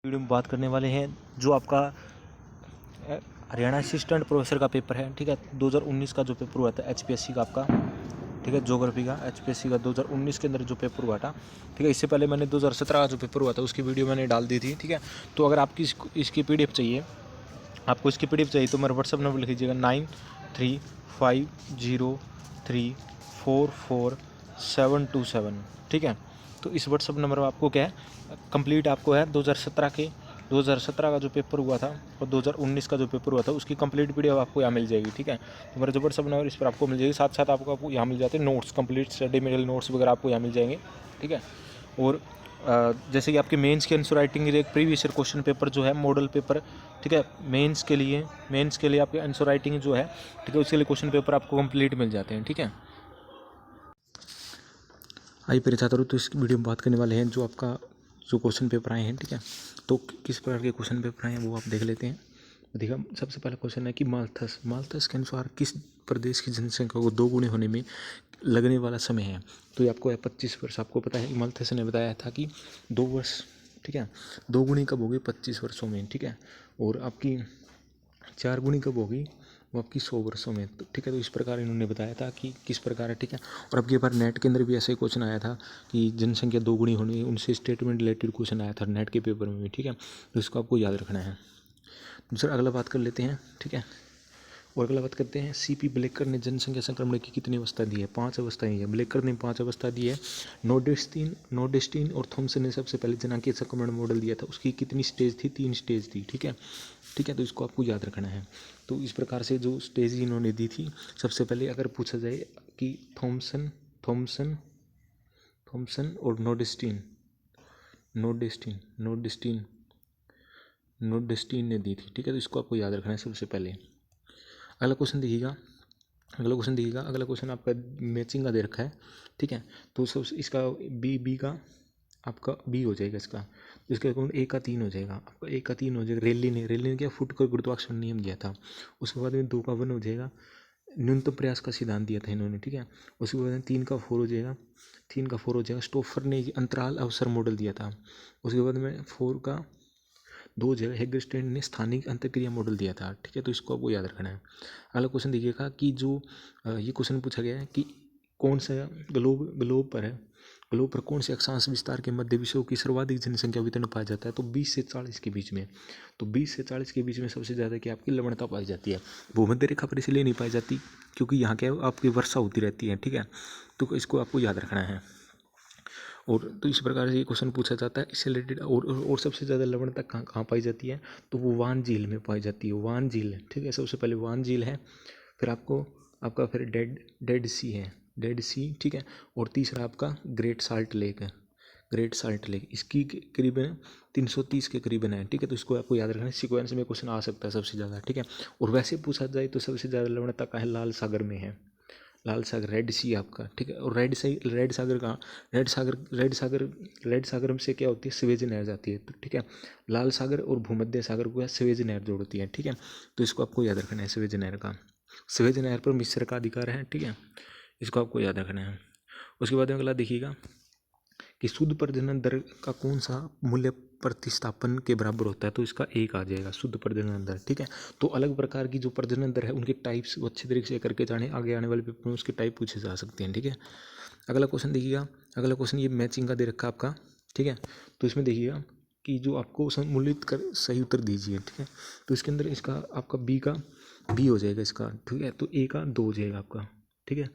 Video में बात करने वाले हैं जो आपका हरियाणा असिस्टेंट प्रोफेसर का पेपर है। ठीक है, 2019 का जो पेपर हुआ था एचपीएससी का आपका, ठीक है, ज्योग्राफी का एचपीएससी का 2019 के अंदर जो पेपर हुआ था। ठीक है, इससे पहले मैंने 2017 का जो पेपर हुआ था उसकी वीडियो मैंने डाल दी थी। ठीक है, तो अगर आपकी इसकी पीडीएफ चाहिए, आपको इसकी पीडीएफ चाहिए तो मेरा व्हाट्सअप नंबर लिख लीजिएगा 9350344727। ठीक है, तो इस व्हाट्सअप नंबर पर आपको क्या है, कंप्लीट आपको है 2017 का जो पेपर हुआ था और 2019 का जो पेपर हुआ था उसकी कंप्लीट पीडीएफ आपको यहाँ मिल जाएगी। ठीक है, तो मेरा जो व्हाट्सअप नंबर इस पर आपको मिल जाएगी, साथ साथ आपको यहाँ मिल जाते हैं notes, complete study material notes वगैरह आपको यहाँ मिल जाएंगे। ठीक है, और जैसे कि आपके मेंस के आंसर राइटिंग एक प्रीवियस ईयर क्वेश्चन पेपर जो है मॉडल पेपर, ठीक है, मेंस के लिए आपके आंसर राइटिंग जो है, ठीक है, उसके लिए क्वेश्चन पेपर आपको कंप्लीट मिल जाते हैं। ठीक है, आइए मेरे छात्रों, तो इस वीडियो में बात करने वाले हैं जो आपका जो क्वेश्चन पेपर आए हैं। ठीक है, तो किस प्रकार के क्वेश्चन पेपर आए हैं वो आप देख लेते हैं। देखिए, सबसे पहला क्वेश्चन है कि माल्थस के अनुसार किस प्रदेश की जनसंख्या को 2 गुने होने में लगने वाला समय है। तो ये आपको है 25 वर्ष। आपको पता है माल्थस ने बताया था कि 2 वर्ष, ठीक है, 2 गुनी कब होगी 25 वर्षों में। ठीक है, और आपकी 4 गुनी कब होगी वो आपकी 100 वर्षों में। तो ठीक है, तो इस प्रकार इन्होंने बताया था कि किस प्रकार है। ठीक है, और अब की बार नेट के अंदर भी ऐसे क्वेश्चन आया था कि जनसंख्या 2 गुनी होनी, उनसे स्टेटमेंट रिलेटेड क्वेश्चन आया था नेट के पेपर में भी। ठीक है, तो इसको आपको याद रखना है। दूसरा अगला बात कर लेते हैं। ठीक है, और अगला बात करते हैं, सीपी ब्लेकर ने जनसंख्या संक्रमण की कितनी अवस्था दी है। 5 अवस्था दी है। ब्लेकर ने 5 अवस्था दी है। नोडेस्टीन और थॉमसन ने सबसे पहले जनांकीय संक्रमण मॉडल दिया था, उसकी कितनी स्टेज थी, 3 स्टेज थी। ठीक है, तो इसको आपको याद रखना है। तो इस प्रकार से जो स्टेज इन्होंने दी थी, सबसे पहले अगर पूछा जाए कि थॉमसन और नोडेस्टीन ने दी थी। ठीक है, तो इसको आपको याद रखना है सबसे पहले। अगला क्वेश्चन देखिएगा। अगला क्वेश्चन आपका मैचिंग का दे रखा है। ठीक है, तो सब इसका बी का आपका बी हो जाएगा इसका, तो इसका अकाउंट ए का 3 हो जाएगा। आपका ए का 3 हो जाएगा। रेली ने क्या फुट का गुरुत्वाकर्षण नियम दिया था। उसके बाद में 2 का 1 हो जाएगा। न्यूनतम प्रयास का सिद्धांत दिया था इन्होंने। ठीक है, उसके बाद में 3 का 4 हो जाएगा। स्टोफर ने अंतराल अवसर मॉडल दिया था। उसके बाद में 4 का 2 जगह हेगस्टेन ने स्थानिक अंतर्क्रिया मॉडल दिया था। ठीक है, तो इसको आपको याद रखना है। अगला क्वेश्चन देखिएगा कि जो ये क्वेश्चन पूछा गया है कि कौन सा ग्लोब पर कौन से अक्षांश विस्तार के मध्य विश्व की सर्वाधिक जनसंख्या वितरण पाया जाता है। तो 20 से 40 के बीच में। तो 20 से 40 के बीच में सबसे ज़्यादा क्या आपकी लवणता पाई जाती है। भूमध्य रेखा पर इसलिए नहीं पाई जाती क्योंकि यहाँ क्या आपकी वर्षा होती रहती है। ठीक है, तो इसको आपको याद रखना है। और तो इस प्रकार से ये क्वेश्चन पूछा जाता है इससे रिलेटेड। और सबसे ज़्यादा लवणता कहाँ पाई जाती है, तो वो वान झील में पाई जाती है। वान झील, ठीक है, सबसे पहले वान झील है, फिर आपका फिर डेड सी है, डेड सी। ठीक है, और तीसरा आपका ग्रेट साल्ट लेक है। इसकी करीबन 330 के करीबन है। ठीक है, तो इसको आपको याद रखना है। सीक्वेंस में क्वेश्चन आ सकता है सबसे ज़्यादा। ठीक है, और वैसे पूछा जाए तो सबसे ज़्यादा लवणता का है लाल सागर में है। लाल सागर, रेड सी आपका। ठीक है, और रेड सागर से क्या होती है, स्वेज नहर जाती है। तो ठीक है, लाल सागर और भूमध्य सागर को स्वेज नहर जोड़ती है। ठीक है, तो इसको आपको याद रखना है स्वेज नहर पर मिस्र का अधिकार है। ठीक है, इसको आपको याद रखना है। उसके बाद में अगला देखिएगा कि शुद्ध प्रजनन दर का कौन सा मूल्य प्रतिस्थापन के बराबर होता है। तो इसका 1 आ जाएगा शुद्ध प्रजनन दर। ठीक है, तो अलग प्रकार की जो प्रजनन दर है उनके टाइप्स अच्छे तरीके से करके जाने, आगे आने वाले पेपर में उसके टाइप पूछे जा सकते हैं। ठीक है, अगला क्वेश्चन देखिएगा। अगला क्वेश्चन ये मैचिंग का दे रखा है आपका। ठीक है, तो इसमें देखिएगा कि जो आपको सम्मिलित कर सही उत्तर दीजिए। ठीक है, तो इसके अंदर इसका आपका बी हो जाएगा इसका। ठीक है, तो ए का 2 हो जाएगा आपका। ठीक है,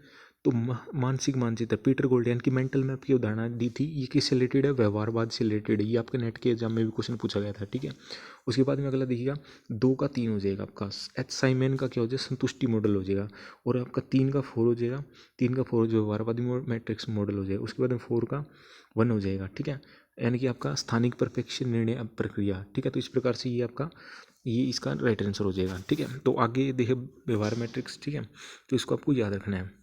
तो मानसिक मानचित्र, पीटर गोल्डियन की मेंटल मैप की उदाहरण दी थी। ये किससे रिलेटेड है, व्यवहारवाद से रिलेटेड है। ये आपके नेट के एग्जाम में भी क्वेश्चन पूछा गया था। ठीक है, उसके बाद में अगला देखिएगा 2 का 3 हो जाएगा आपका। एच साइमन का क्या हो जाएगा, संतुष्टि मॉडल हो जाएगा। और आपका 3 का 4 हो जाएगा। 3 का 4 जो व्यवहारवादी मैट्रिक्स मॉडल हो जाएगा। उसके बाद में 4 का 1 हो जाएगा। ठीक है, यानी कि आपका स्थानिक प्रपेक्ष निर्णय प्रक्रिया। ठीक है, तो इस प्रकार से ये इसका राइट आंसर हो जाएगा। ठीक है, तो आगे देखिए व्यवहार मैट्रिक्स। ठीक है, तो इसको आपको याद रखना है।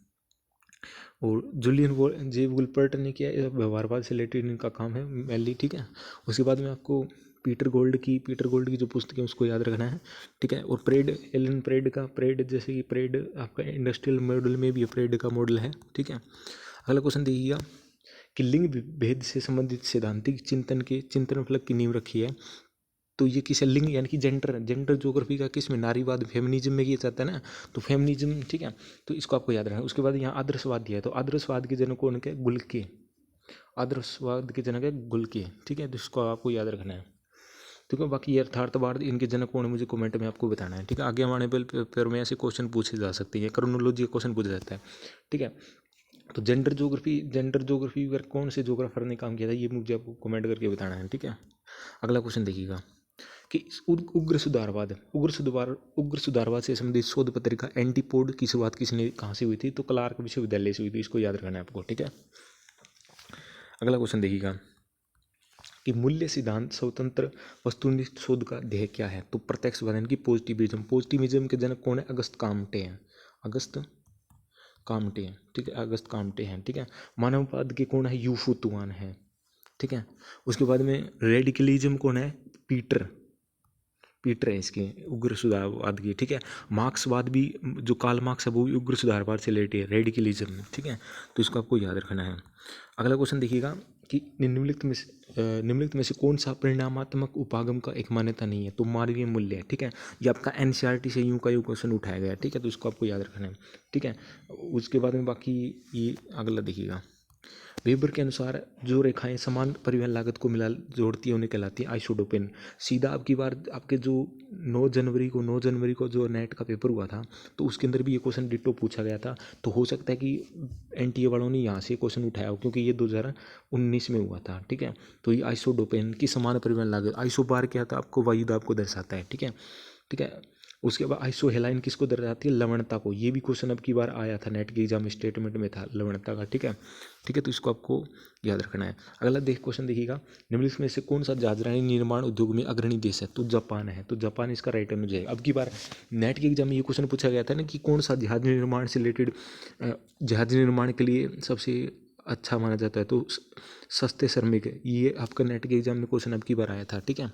और जूलियन जे वुलपर्ट ने किया, व्यवहारवाद से रिलेटेड इनका काम है मेनली। ठीक है, उसके बाद में आपको पीटर गोल्ड की जो पुस्तक है उसको याद रखना है। ठीक है, और एलन प्रेड जैसे कि प्रेड आपका इंडस्ट्रियल मॉडल में भी प्रेड का मॉडल है। ठीक है, अगला क्वेश्चन देखिएगा कि लिंग भेद से संबंधित सैद्धांतिक चिंतन फलक की नींव रखी है। तो ये किसे लिंग यानी कि जेंडर जेंडर ज्योग्राफी का किस में नारीवाद फेमिनिज्म में किया जाता है ना, तो फेमिनिज्म, ठीक है। तो इसको आपको याद रखना है। उसके बाद यहाँ आदर्शवाद दिया है, तो आदर्शवाद के जनक कौन के, गुल्के, आदर्शवाद के जनक है गुल्के, ठीक है। तो इसको आपको याद रखना है, ठीक है। बाकी यथार्थवाद इनके जनक कौन है मुझे कमेंट में आपको बताना है, ठीक है। आगे आने पेपर में ऐसे क्वेश्चन पूछे जा सकते हैं, क्रोनोलॉजी का क्वेश्चन पूछा जाता है, ठीक है। तो जेंडर ज्योग्राफी पर कौन से ज्योग्राफर ने काम किया था ये मुझे आपको कमेंट करके बताना है, ठीक है। अगला क्वेश्चन देखिएगा कि उग्र सुधारवाद से संबंधित शोध पत्रिका एंटीपोड की शुरुआत किसने कहाँ से हुई थी, तो क्लार्क विश्वविद्यालय से हुई थी, इसको याद रखना है आपको, ठीक है। अगला क्वेश्चन देखिएगा कि मूल्य सिद्धांत स्वतंत्र वस्तुनिष्ठ शोध का ध्येय क्या है, तो प्रत्यक्षवाद की पॉजिटिविज्म के जनक कौन है, अगस्त काम्टे हैं, अगस्त काम्टे हैं, ठीक है, अगस्त काम्टे हैं, ठीक है। मानववाद के कौन है, यूफू तुआन है, ठीक है। उसके बाद में रेडिकलिज्म कौन है, पीटर पीटर है इसके उग्र सुधारवाद की, ठीक है। मार्क्सवाद भी जो कार्ल मार्क्स है वो भी उग्र सुधारवाद से रिलेटेड है, रेडिकलिज्म, ठीक है। तो इसको आपको याद रखना है। अगला क्वेश्चन देखिएगा कि निम्नलिखित में से कौन सा परिणामात्मक उपागम का एक मान्यता नहीं है, तो मानवीय मूल्य है, ठीक है। ये आपका एनसीईआरटी से यूं का यूं क्वेश्चन उठाया गया है, ठीक है। तो इसको आपको याद रखना है, ठीक है। उसके बाद में बाकी ये अगला देखिएगा, वेबर के अनुसार जो रेखाएं समान परिवहन लागत को मिला जोड़ती है उन्हें कहलाती है आइसोडोपेन। सीधा आपकी बार आपके जो 9 जनवरी को जो नेट का पेपर हुआ था, तो उसके अंदर भी ये क्वेश्चन डिटो पूछा गया था। तो हो सकता है कि एनटीए वालों ने यहाँ से क्वेश्चन उठाया हो, क्योंकि ये 2019 में हुआ था, ठीक है। तो ये आइसोडोपेन की समान परिवहन लागत, आइसोबार क्या था, आपको वायु दाब को दर्शाता है, ठीक है, ठीक है। उसके बाद आइसोहेलाइन किसको दर्शाती है, लवणता को। ये भी क्वेश्चन अब की बार आया था नेट के एग्जाम स्टेटमेंट में था लवणता का, ठीक है, ठीक है। तो इसको आपको याद रखना है। अगला क्वेश्चन देखिएगा, निम्नलिखित में से कौन सा जहाजरानी निर्माण उद्योग में अग्रणी देश है, तो जापान है। तो जापान इसका राइट आंसर हो जाएगा। अब की बार नेट के एग्जाम में ये क्वेश्चन पूछा गया था ना कि कौन सा जहाज निर्माण से रिलेटेड जहाज निर्माण के लिए सबसे अच्छा माना जाता है, तो सस्ते श्रमिक है। ये आपका नेट के एग्जाम में क्वेश्चन अब की बार आया था, ठीक है।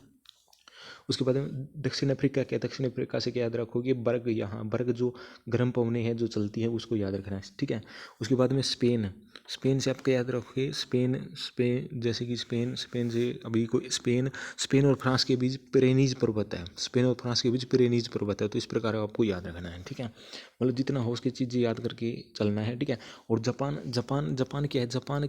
उसके बाद में दक्षिण अफ्रीका क्या, दक्षिण अफ्रीका से क्या याद रखोगे, बर्ग, यहाँ बर्ग जो गर्म पवनें हैं जो चलती हैं उसको याद रखना है, ठीक है। उसके बाद में स्पेन से आपको याद रखोगे, स्पेन जैसे कि स्पेन से अभी को स्पेन और फ्रांस के बीच पिरेनीज पर्वत है, स्पेन और फ्रांस के बीच पिरेनीज पर्वत है। तो इस प्रकार आपको याद रखना है, ठीक है। मतलब जितना हो उसकी चीज़ें याद करके चलना है, ठीक है। और जापान क्या है, जापान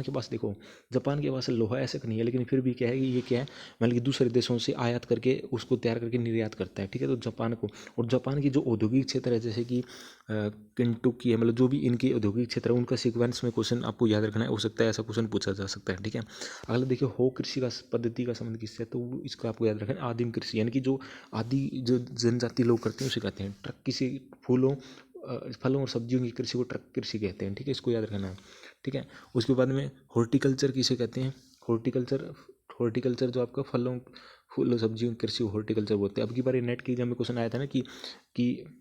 के पास देखो, जापान के पास लोहा ऐसा नहीं है, लेकिन फिर भी क्या है कि ये क्या है, मतलब कि दूसरे देशों से आयात करके उसको तैयार करके निर्यात करता है, ठीक है। तो जापान को, और जापान की जो औद्योगिक क्षेत्र है जैसे कि केंटुकी है, मतलब जो भी इनके औद्योगिक क्षेत्र है उनका सीक्वेंस में क्वेश्चन आपको याद रखना है, हो सकता है ऐसा क्वेश्चन पूछा जा सकता है, ठीक है। अगला देखिए, हो कृषि का पद्धति का संबंध किससे है, तो इसको आपको याद रखना है, आदिम कृषि, यानी कि जो आदि जो जनजाति लोग करते हैं उसे कहते हैं ट्रक किसी फलों और सब्जियों की कृषि को ट्रक कृषि कहते हैं, ठीक है। इसको याद रखना है, ठीक है। उसके बाद में हॉर्टिकल्चर किसे कहते हैं, हॉर्टिकल्चर जो आपका फूलों सब्जियों की कृषि हॉर्टिकल्चर बोलते हैं। अब की बार नेट के एग्जाम में क्वेश्चन आया था ना कि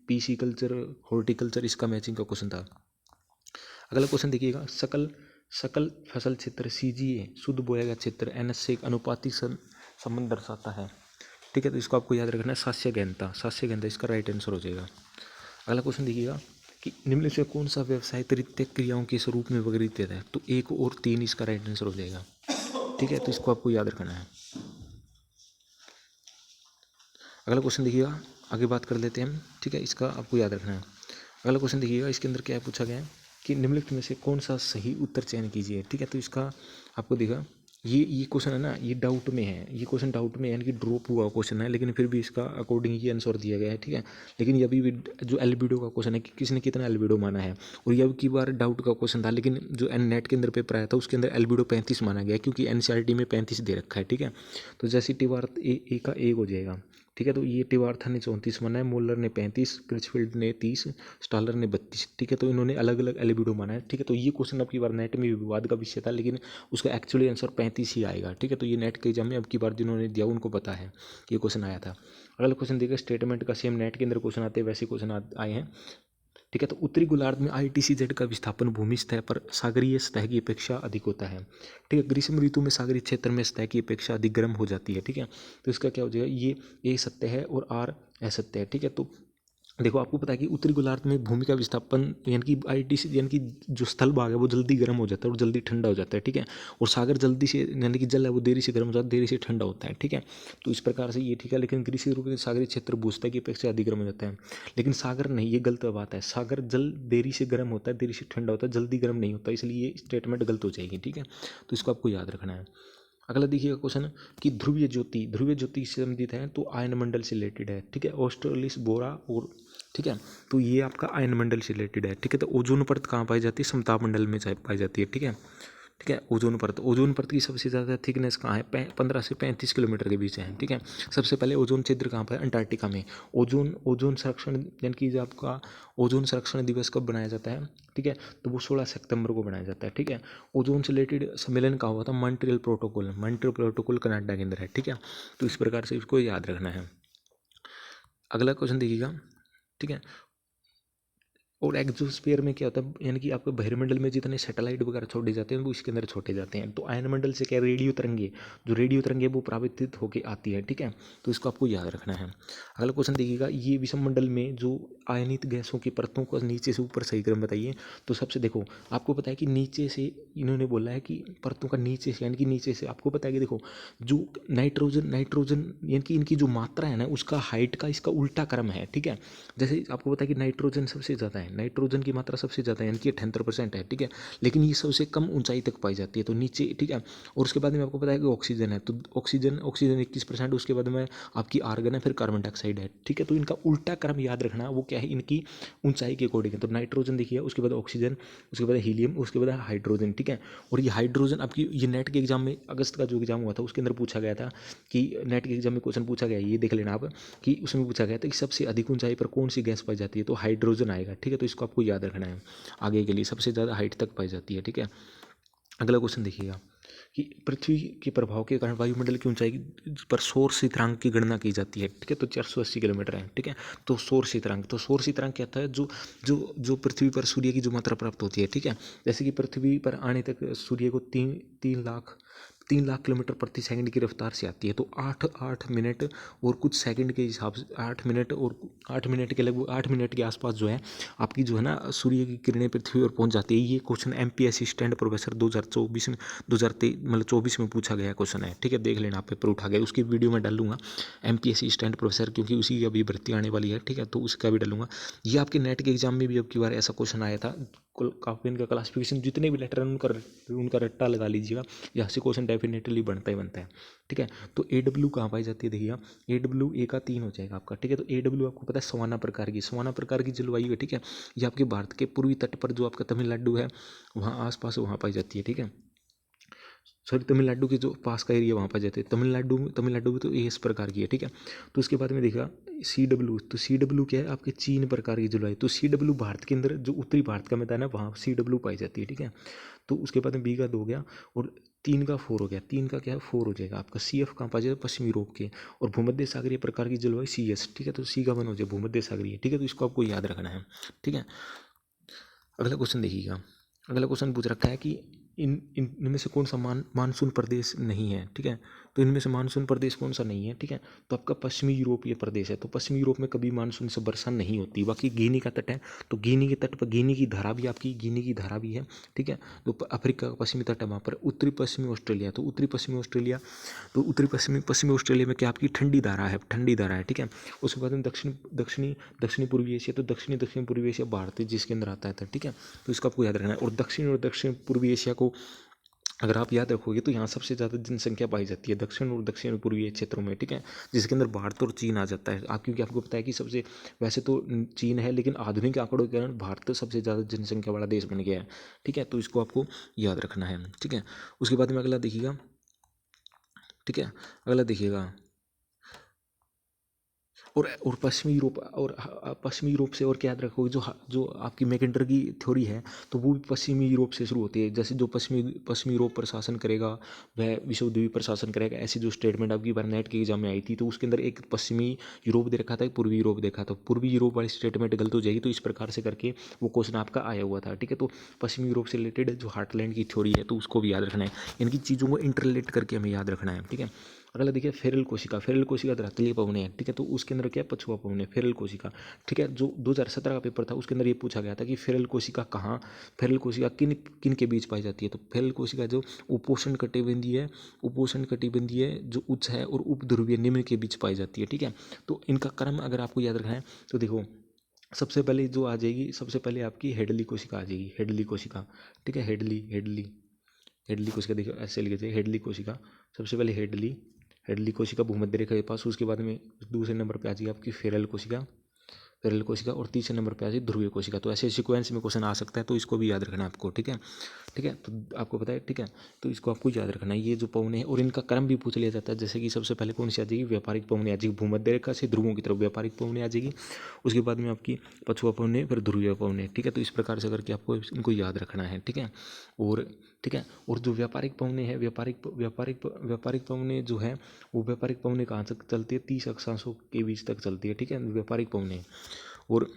पीसी कल्चर हॉर्टिकल्चर, इसका मैचिंग का क्वेश्चन था। अगला क्वेश्चन देखिएगा, सकल फसल क्षेत्र सीजीए शुद्ध बोया गया क्षेत्र एनएस से एक अनुपातिक संबंध दर्शाता है, ठीक है। तो इसको आपको याद रखना है, सास्य गहनता इसका राइट आंसर हो जाएगा। अगला क्वेश्चन देखिएगा कि निम्न से कौन सा व्यवसाय तृतीयक क्रियाओं के स्वरूप में वर्गीकृत है, तो 1 और 3 इसका राइट आंसर हो जाएगा, ठीक है। तो इसको आपको याद रखना है। अगला क्वेश्चन देखिएगा, आगे बात कर लेते हैं हम, ठीक है, इसका आपको याद रखना है। अगला क्वेश्चन देखिएगा, इसके अंदर क्या पूछा गया है कि निम्नलिखित में से कौन सा सही उत्तर चयन कीजिए, ठीक है। तो इसका आपको देखा, ये क्वेश्चन है ना, ये डाउट में है, ये क्वेश्चन डाउट में है, यानी कि ड्रॉप हुआ क्वेश्चन है, लेकिन फिर भी इसका अकॉर्डिंग ये आंसर दिया गया है, ठीक है। लेकिन ये अभी भी जो एल्बिडो का क्वेश्चन है कि किसने कितना एल्बिडो माना है, और ये अब की बार डाउट का क्वेश्चन था, लेकिन जो नेट के अंदर पेपर आया था उसके अंदर एल्बिडो 35 माना गया, क्योंकि एनसीईआरटी में 35 दे रखा है, ठीक है। तो जैसे टिवार्थ ए का 1 हो जाएगा, ठीक है। तो ये टिवार्थन ने 34 माना है, मोलर ने 35, क्रिचफील्ड ने 30, स्टालर ने 32, ठीक है। तो इन्होंने अलग अलग एल्बिडो माना है, ठीक है। तो ये क्वेश्चन अब की बार नेट में विवाद का विषय था, लेकिन उसका एक्चुअली आंसर 35 ही आएगा, ठीक है। तो ये नेट के एग्जाम में अब की बार जिन्होंने दिया उनको पता है ये क्वेश्चन आया था। अगला क्वेश्चन देखिए, स्टेटमेंट का सेम नेट के अंदर क्वेश्चन आते हैं वैसे क्वेश्चन आए हैं, ठीक है। तो उत्तरी गोलार्ध में ITCZ का विस्थापन भूमि सतह पर सागरीय सतह की अपेक्षा अधिक होता है, ठीक है। ग्रीष्म ऋतु में सागरीय क्षेत्र में सतह की अपेक्षा अधिक गर्म हो जाती है, ठीक है। तो इसका क्या हो जाएगा, ये A सत्य है और R असत्य है, ठीक है। तो देखो आपको पता है कि उत्तरी गोलार्ध में भूमि का विस्थापन यानी कि आईटीसी यानी कि जो स्थल भाग है वो जल्दी गर्म हो जाता है और जल्दी ठंडा हो जाता है, ठीक है। और सागर जल्दी से यानी कि जल है वो देरी से गर्म हो जाता है, देरी से ठंडा होता है, ठीक है। तो इस प्रकार से ये ठीक है, लेकिन कृषि रूप से सागरीय क्षेत्र भूस्तर की अपेक्षा अधिक गर्म हो जाता है। लेकिन सागर नहीं, ये गलत बात है। सागर जल देरी से गर्म होता है, देरी से ठंडा होता है, जल्दी गर्म नहीं होता, इसलिए ये स्टेटमेंट गलत हो जाएगी, ठीक है। तो इसको आपको याद रखना है। अगला देखिएगा क्वेश्चन कि ध्रुवीय ज्योति से संबंधित है तो आयन मंडल से रिलेटेड है, ठीक है। ऑस्ट्रेलिस बोरा और ठीक है, तो ये आपका आयन मंडल से रिलेटेड है, ठीक है। तो ओजोन परत कहाँ पाई जाती है? समताप मंडल में पाई जाती है, ठीक है। ठीक है, ओजोन परत की सबसे ज़्यादा थिकनेस कहाँ है? 15 से 35 किलोमीटर के बीच है, ठीक है। सबसे पहले ओजोन छिद्र कहाँ पर है? अंटार्कटिका में। ओजोन ओजोन संरक्षण यानी कि जो आपका ओजोन संरक्षण दिवस कब बनाया जाता है? ठीक है, तो वो 16 सितंबर को बनाया जाता है, ठीक है। ओजोन से रिलेटेड सम्मेलन कहाँ हुआ था? मॉन्ट्रियल प्रोटोकॉल कनाडा के अंदर है, ठीक है। तो इस प्रकार से इसको याद रखना है। अगला क्वेश्चन देखिएगा, ठीक है। और एक्सोस्फीयर में क्या होता है, यानी कि आपके बहिर्मंडल में जितने सैटेलाइट वगैरह छोड़े जाते हैं वो इसके अंदर छोड़े जाते हैं। तो आयन मंडल से क्या रेडियो तरंगे, जो रेडियो तरंगे वो परावर्तित होकर आती है, ठीक है। तो इसको आपको याद रखना है। अगला क्वेश्चन देखिएगा, ये विषम मंडल में जो आयनित गैसों की परतों को नीचे से ऊपर सही क्रम बताइए। तो सबसे देखो, आपको पता है कि नीचे से इन्होंने बोला है कि परतों का नीचे से, यानी कि नीचे से आपको पता है कि देखो जो नाइट्रोजन यानी कि इनकी जो मात्रा है ना उसका हाइट का इसका उल्टा क्रम है, ठीक है। जैसे आपको पता है कि नाइट्रोजन सबसे ज़्यादा है, नाइट्रोजन की मात्रा सबसे ज़्यादा है, यानी कि 78% है, ठीक है। लेकिन ये सबसे कम ऊंचाई तक पाई जाती है, तो नीचे, ठीक है। और उसके बाद में आपको पता है कि ऑक्सीजन है, तो ऑक्सीजन 21%, उसके बाद में आपकी आर्गन है, फिर कार्बन डाइऑक्साइड है, ठीक है। तो इनका उल्टा क्रम याद रखना, वो क्या है? इनकी ऊंचाई के अकॉर्डिंग है। तो नाइट्रोजन देखिए, उसके बाद ऑक्सीजन, उसके बाद हीलियम, उसके बाद हाइड्रोजन, ठीक है। और ये हाइड्रोजन आपकी ये नेट के एग्जाम में, अगस्त का जो एग्जाम हुआ था उसके अंदर पूछा गया था कि नेट के एग्जाम में क्वेश्चन पूछा गया, ये देख लेना आप, कि उसमें पूछा गया था कि सबसे अधिक ऊंचाई पर कौन सी गैस पाई जाती है? तो हाइड्रोजन आएगा, ठीक है। तो इसको आपको याद रखना है आगे के लिए, सबसे ज़्यादा हाइट तक पाई जाती है, ठीक है। अगला क्वेश्चन देखिएगा कि पृथ्वी के प्रभाव के कारण वायुमंडल की ऊंचाई पर सौर शीतरांक की गणना की जाती है, ठीक है। तो 480 किलोमीटर है, ठीक है। तो सौर शीतरांक क्या था है? जो जो पृथ्वी पर सूर्य की जो मात्रा प्राप्त होती है, ठीक है। जैसे कि पृथ्वी पर आने तक सूर्य को तीन लाख किलोमीटर प्रति सेकंड की रफ्तार से आती है। तो आठ मिनट और कुछ सेकंड के हिसाब से 8 मिनट के लगभग 8 मिनट के आसपास जो है आपकी जो है ना सूर्य की किरणें पृथ्वी पर पहुंच जाती है। ये क्वेश्चन MPSC स्टैंड प्रोफेसर 2024 में 2023 मतलब 24 में पूछा गया क्वेश्चन है, ठीक है। देख लेना, आप पेपर उठा गया, उसकी वीडियो में डालूंगा MPSC स्टैंड प्रोफेसर, क्योंकि उसी की अभी भर्ती आने वाली है, ठीक है। तो उसका भी डालूंगा। ये आपके नेट के एग्जाम में भी अब की बार ऐसा क्वेश्चन आया था। काफी इनका क्लासिफिकेशन जितने भी लेटर हैं उनका रट्टा लगा लीजिएगा, यहाँ से क्वेश्चन डेफिनेटली बनता ही बनता है, ठीक है। तो AW कहाँ पाई जाती है? देखिए AW A का 3 हो जाएगा आपका, ठीक है। तो AW आपको पता है सवाना प्रकार की जलवायु है, ठीक है। ये आपके भारत के पूर्वी तट पर जो आपका तमिलनाडु है वहाँ आसपास वहाँ पाई जाती है, ठीक है। सॉरी, तमिलनाडु के जो पास का एरिया वहाँ पाई जाती है। तमिलनाडु में तो ये इस प्रकार की है, ठीक है। तो उसके बाद में देखा CW, तो CW क्या है? आपके चीन प्रकार की जलवायु। तो CW भारत के अंदर जो उत्तरी भारत का मैदान है वहाँ CW पाई जाती है, ठीक है। तो उसके बाद में B का 2 हो गया और 3 का 4 हो गया। 3 का क्या है? 4 हो जाएगा आपका। CF कहाँ पाया जाएगा? पश्चिमी यूरोप के। और भूमध्य सागरीय प्रकार की जलवायु CS, ठीक है। तो C का 1 हो जाए भूमध्य सागरीय, ठीक है। तो इसको आपको याद रखना है, ठीक है। अगला क्वेश्चन देखिएगा। अगला क्वेश्चन पूछ रखा है कि इनमें से कौन सा मानसून प्रदेश नहीं है, ठीक है। तो इनमें से मानसून प्रदेश कौन सा नहीं है, ठीक है। तो आपका पश्चिमी यूरोपीय प्रदेश है। तो पश्चिमी यूरोप में कभी मानसून से वर्षा नहीं होती। बाकी गिनी का तट है, तो गिनी के तट पर गिनी की धारा भी आपकी गिनी की धारा भी है, ठीक है। तो अफ्रीका का पश्चिमी तट है वहाँ पर। उत्तरी पश्चिमी ऑस्ट्रेलिया, तो उत्तरी पश्चिमी ऑस्ट्रेलिया में क्या आपकी ठंडी धारा है, ठीक है। उसके बाद में दक्षिणी पूर्वी एशिया, तो दक्षिणी पूर्वी एशिया भारत है जिसके अंदर आता है, ठीक है। तो इसको आपको याद रखना है। और दक्षिण पूर्वी एशिया को अगर आप याद रखोगे तो यहाँ सबसे ज़्यादा जनसंख्या पाई जाती है दक्षिण और दक्षिण पूर्वी क्षेत्रों में, ठीक है। जिसके अंदर भारत और चीन आ जाता है। क्योंकि आपको पता है कि सबसे वैसे तो चीन है, लेकिन आधुनिक आंकड़ों के कारण भारत सबसे ज़्यादा जनसंख्या वाला देश बन गया है, ठीक है। तो इसको आपको याद रखना है, ठीक है। उसके बाद में अगला देखिएगा, ठीक है। अगला देखिएगा और पश्चिमी यूरोप से और क्या याद रखोगे, जो आपकी मैकेंडर की थ्योरी है तो वो भी पश्चिमी यूरोप से शुरू होती है। जैसे जो पश्चिमी यूरोप पर शासन करेगा वह विश्वद्वीप पर शासन करेगा, ऐसी जो स्टेटमेंट आपकी बार नेट के एग्जाम में आई थी। तो उसके अंदर एक पश्चिमी यूरोप दे रखा था, एक पूर्वी यूरोप देखा था। पूर्वी यूरोप वाली स्टेटमेंट गलत हो जाएगी, तो इस प्रकार से करके वो क्वेश्चन आपका आया हुआ था, ठीक है। तो पश्चिमी यूरोप से रिलेटेड जो हार्टलैंड की थ्योरी है तो उसको भी याद रखना है। इनकी चीज़ों को इंटरलेट करके हमें याद रखना है, ठीक है। अगला देखिए फेरल कोशिका। फेरल कोशिका धरातलीय पवने हैं, ठीक है, तो उसके अंदर क्या है, पछुआ पवने, फेरल कोशिका, ठीक है। जो 2017 का पेपर था उसके अंदर ये पूछा गया था कि फेरल कोशिका कहाँ, फेरल कोशिका किन किन के बीच पाई जाती है। तो फेरल कोशिका जो उपोष्ण कटिबंधीय है, उपोष्ण कटिबंधीय जो उच्च है और उपध्रुवीय निम्न के बीच पाई जाती है, ठीक है। तो इनका क्रम अगर आपको याद रखना है तो देखो, सबसे पहले जो आ जाएगी, सबसे पहले आपकी हेडली कोशिका आ जाएगी, हेडली कोशिका, ठीक है, हेडली हेडली हेडली कोशिका, देखो ऐसे लिखे थे, हेडली कोशिका, सबसे पहले हेडली, हेडली कोशिका भूमध्य रेखा के पास, उसके बाद में दूसरे नंबर पे आ जाएगी आपकी फेरल कोशिका, फेरल कोशिका, और तीसरे नंबर पे आ जाएगी ध्रुवीय कोशिका। तो ऐसे सीक्वेंस में क्वेश्चन आ सकता है, तो इसको भी याद रखना है आपको, ठीक है, ठीक है। तो आपको पता है, ठीक है, तो इसको आपको याद रखना है, ये जो पवने हैं और इनका क्रम भी पूछ लिया जाता है। जैसे कि सबसे पहले कौन सी आ जाएगी, व्यापारिक पवने आ जाएगी, भूमध्य रेखा से ध्रुवों की तरफ व्यापारिक पवने आ जाएगी, उसके बाद में आपकी पछुआ पवने, फिर ध्रुवीय पवने, ठीक है। तो इस प्रकार से करके आपको इनको याद रखना है, ठीक है। और ठीक है, और जो व्यापारिक पवने हैं, व्यापारिक पवने जो है, वो व्यापारिक पवने कहाँ तक चलती है, 30 अक्षांशों के बीच तक चलती है, ठीक है, व्यापारिक पवने। और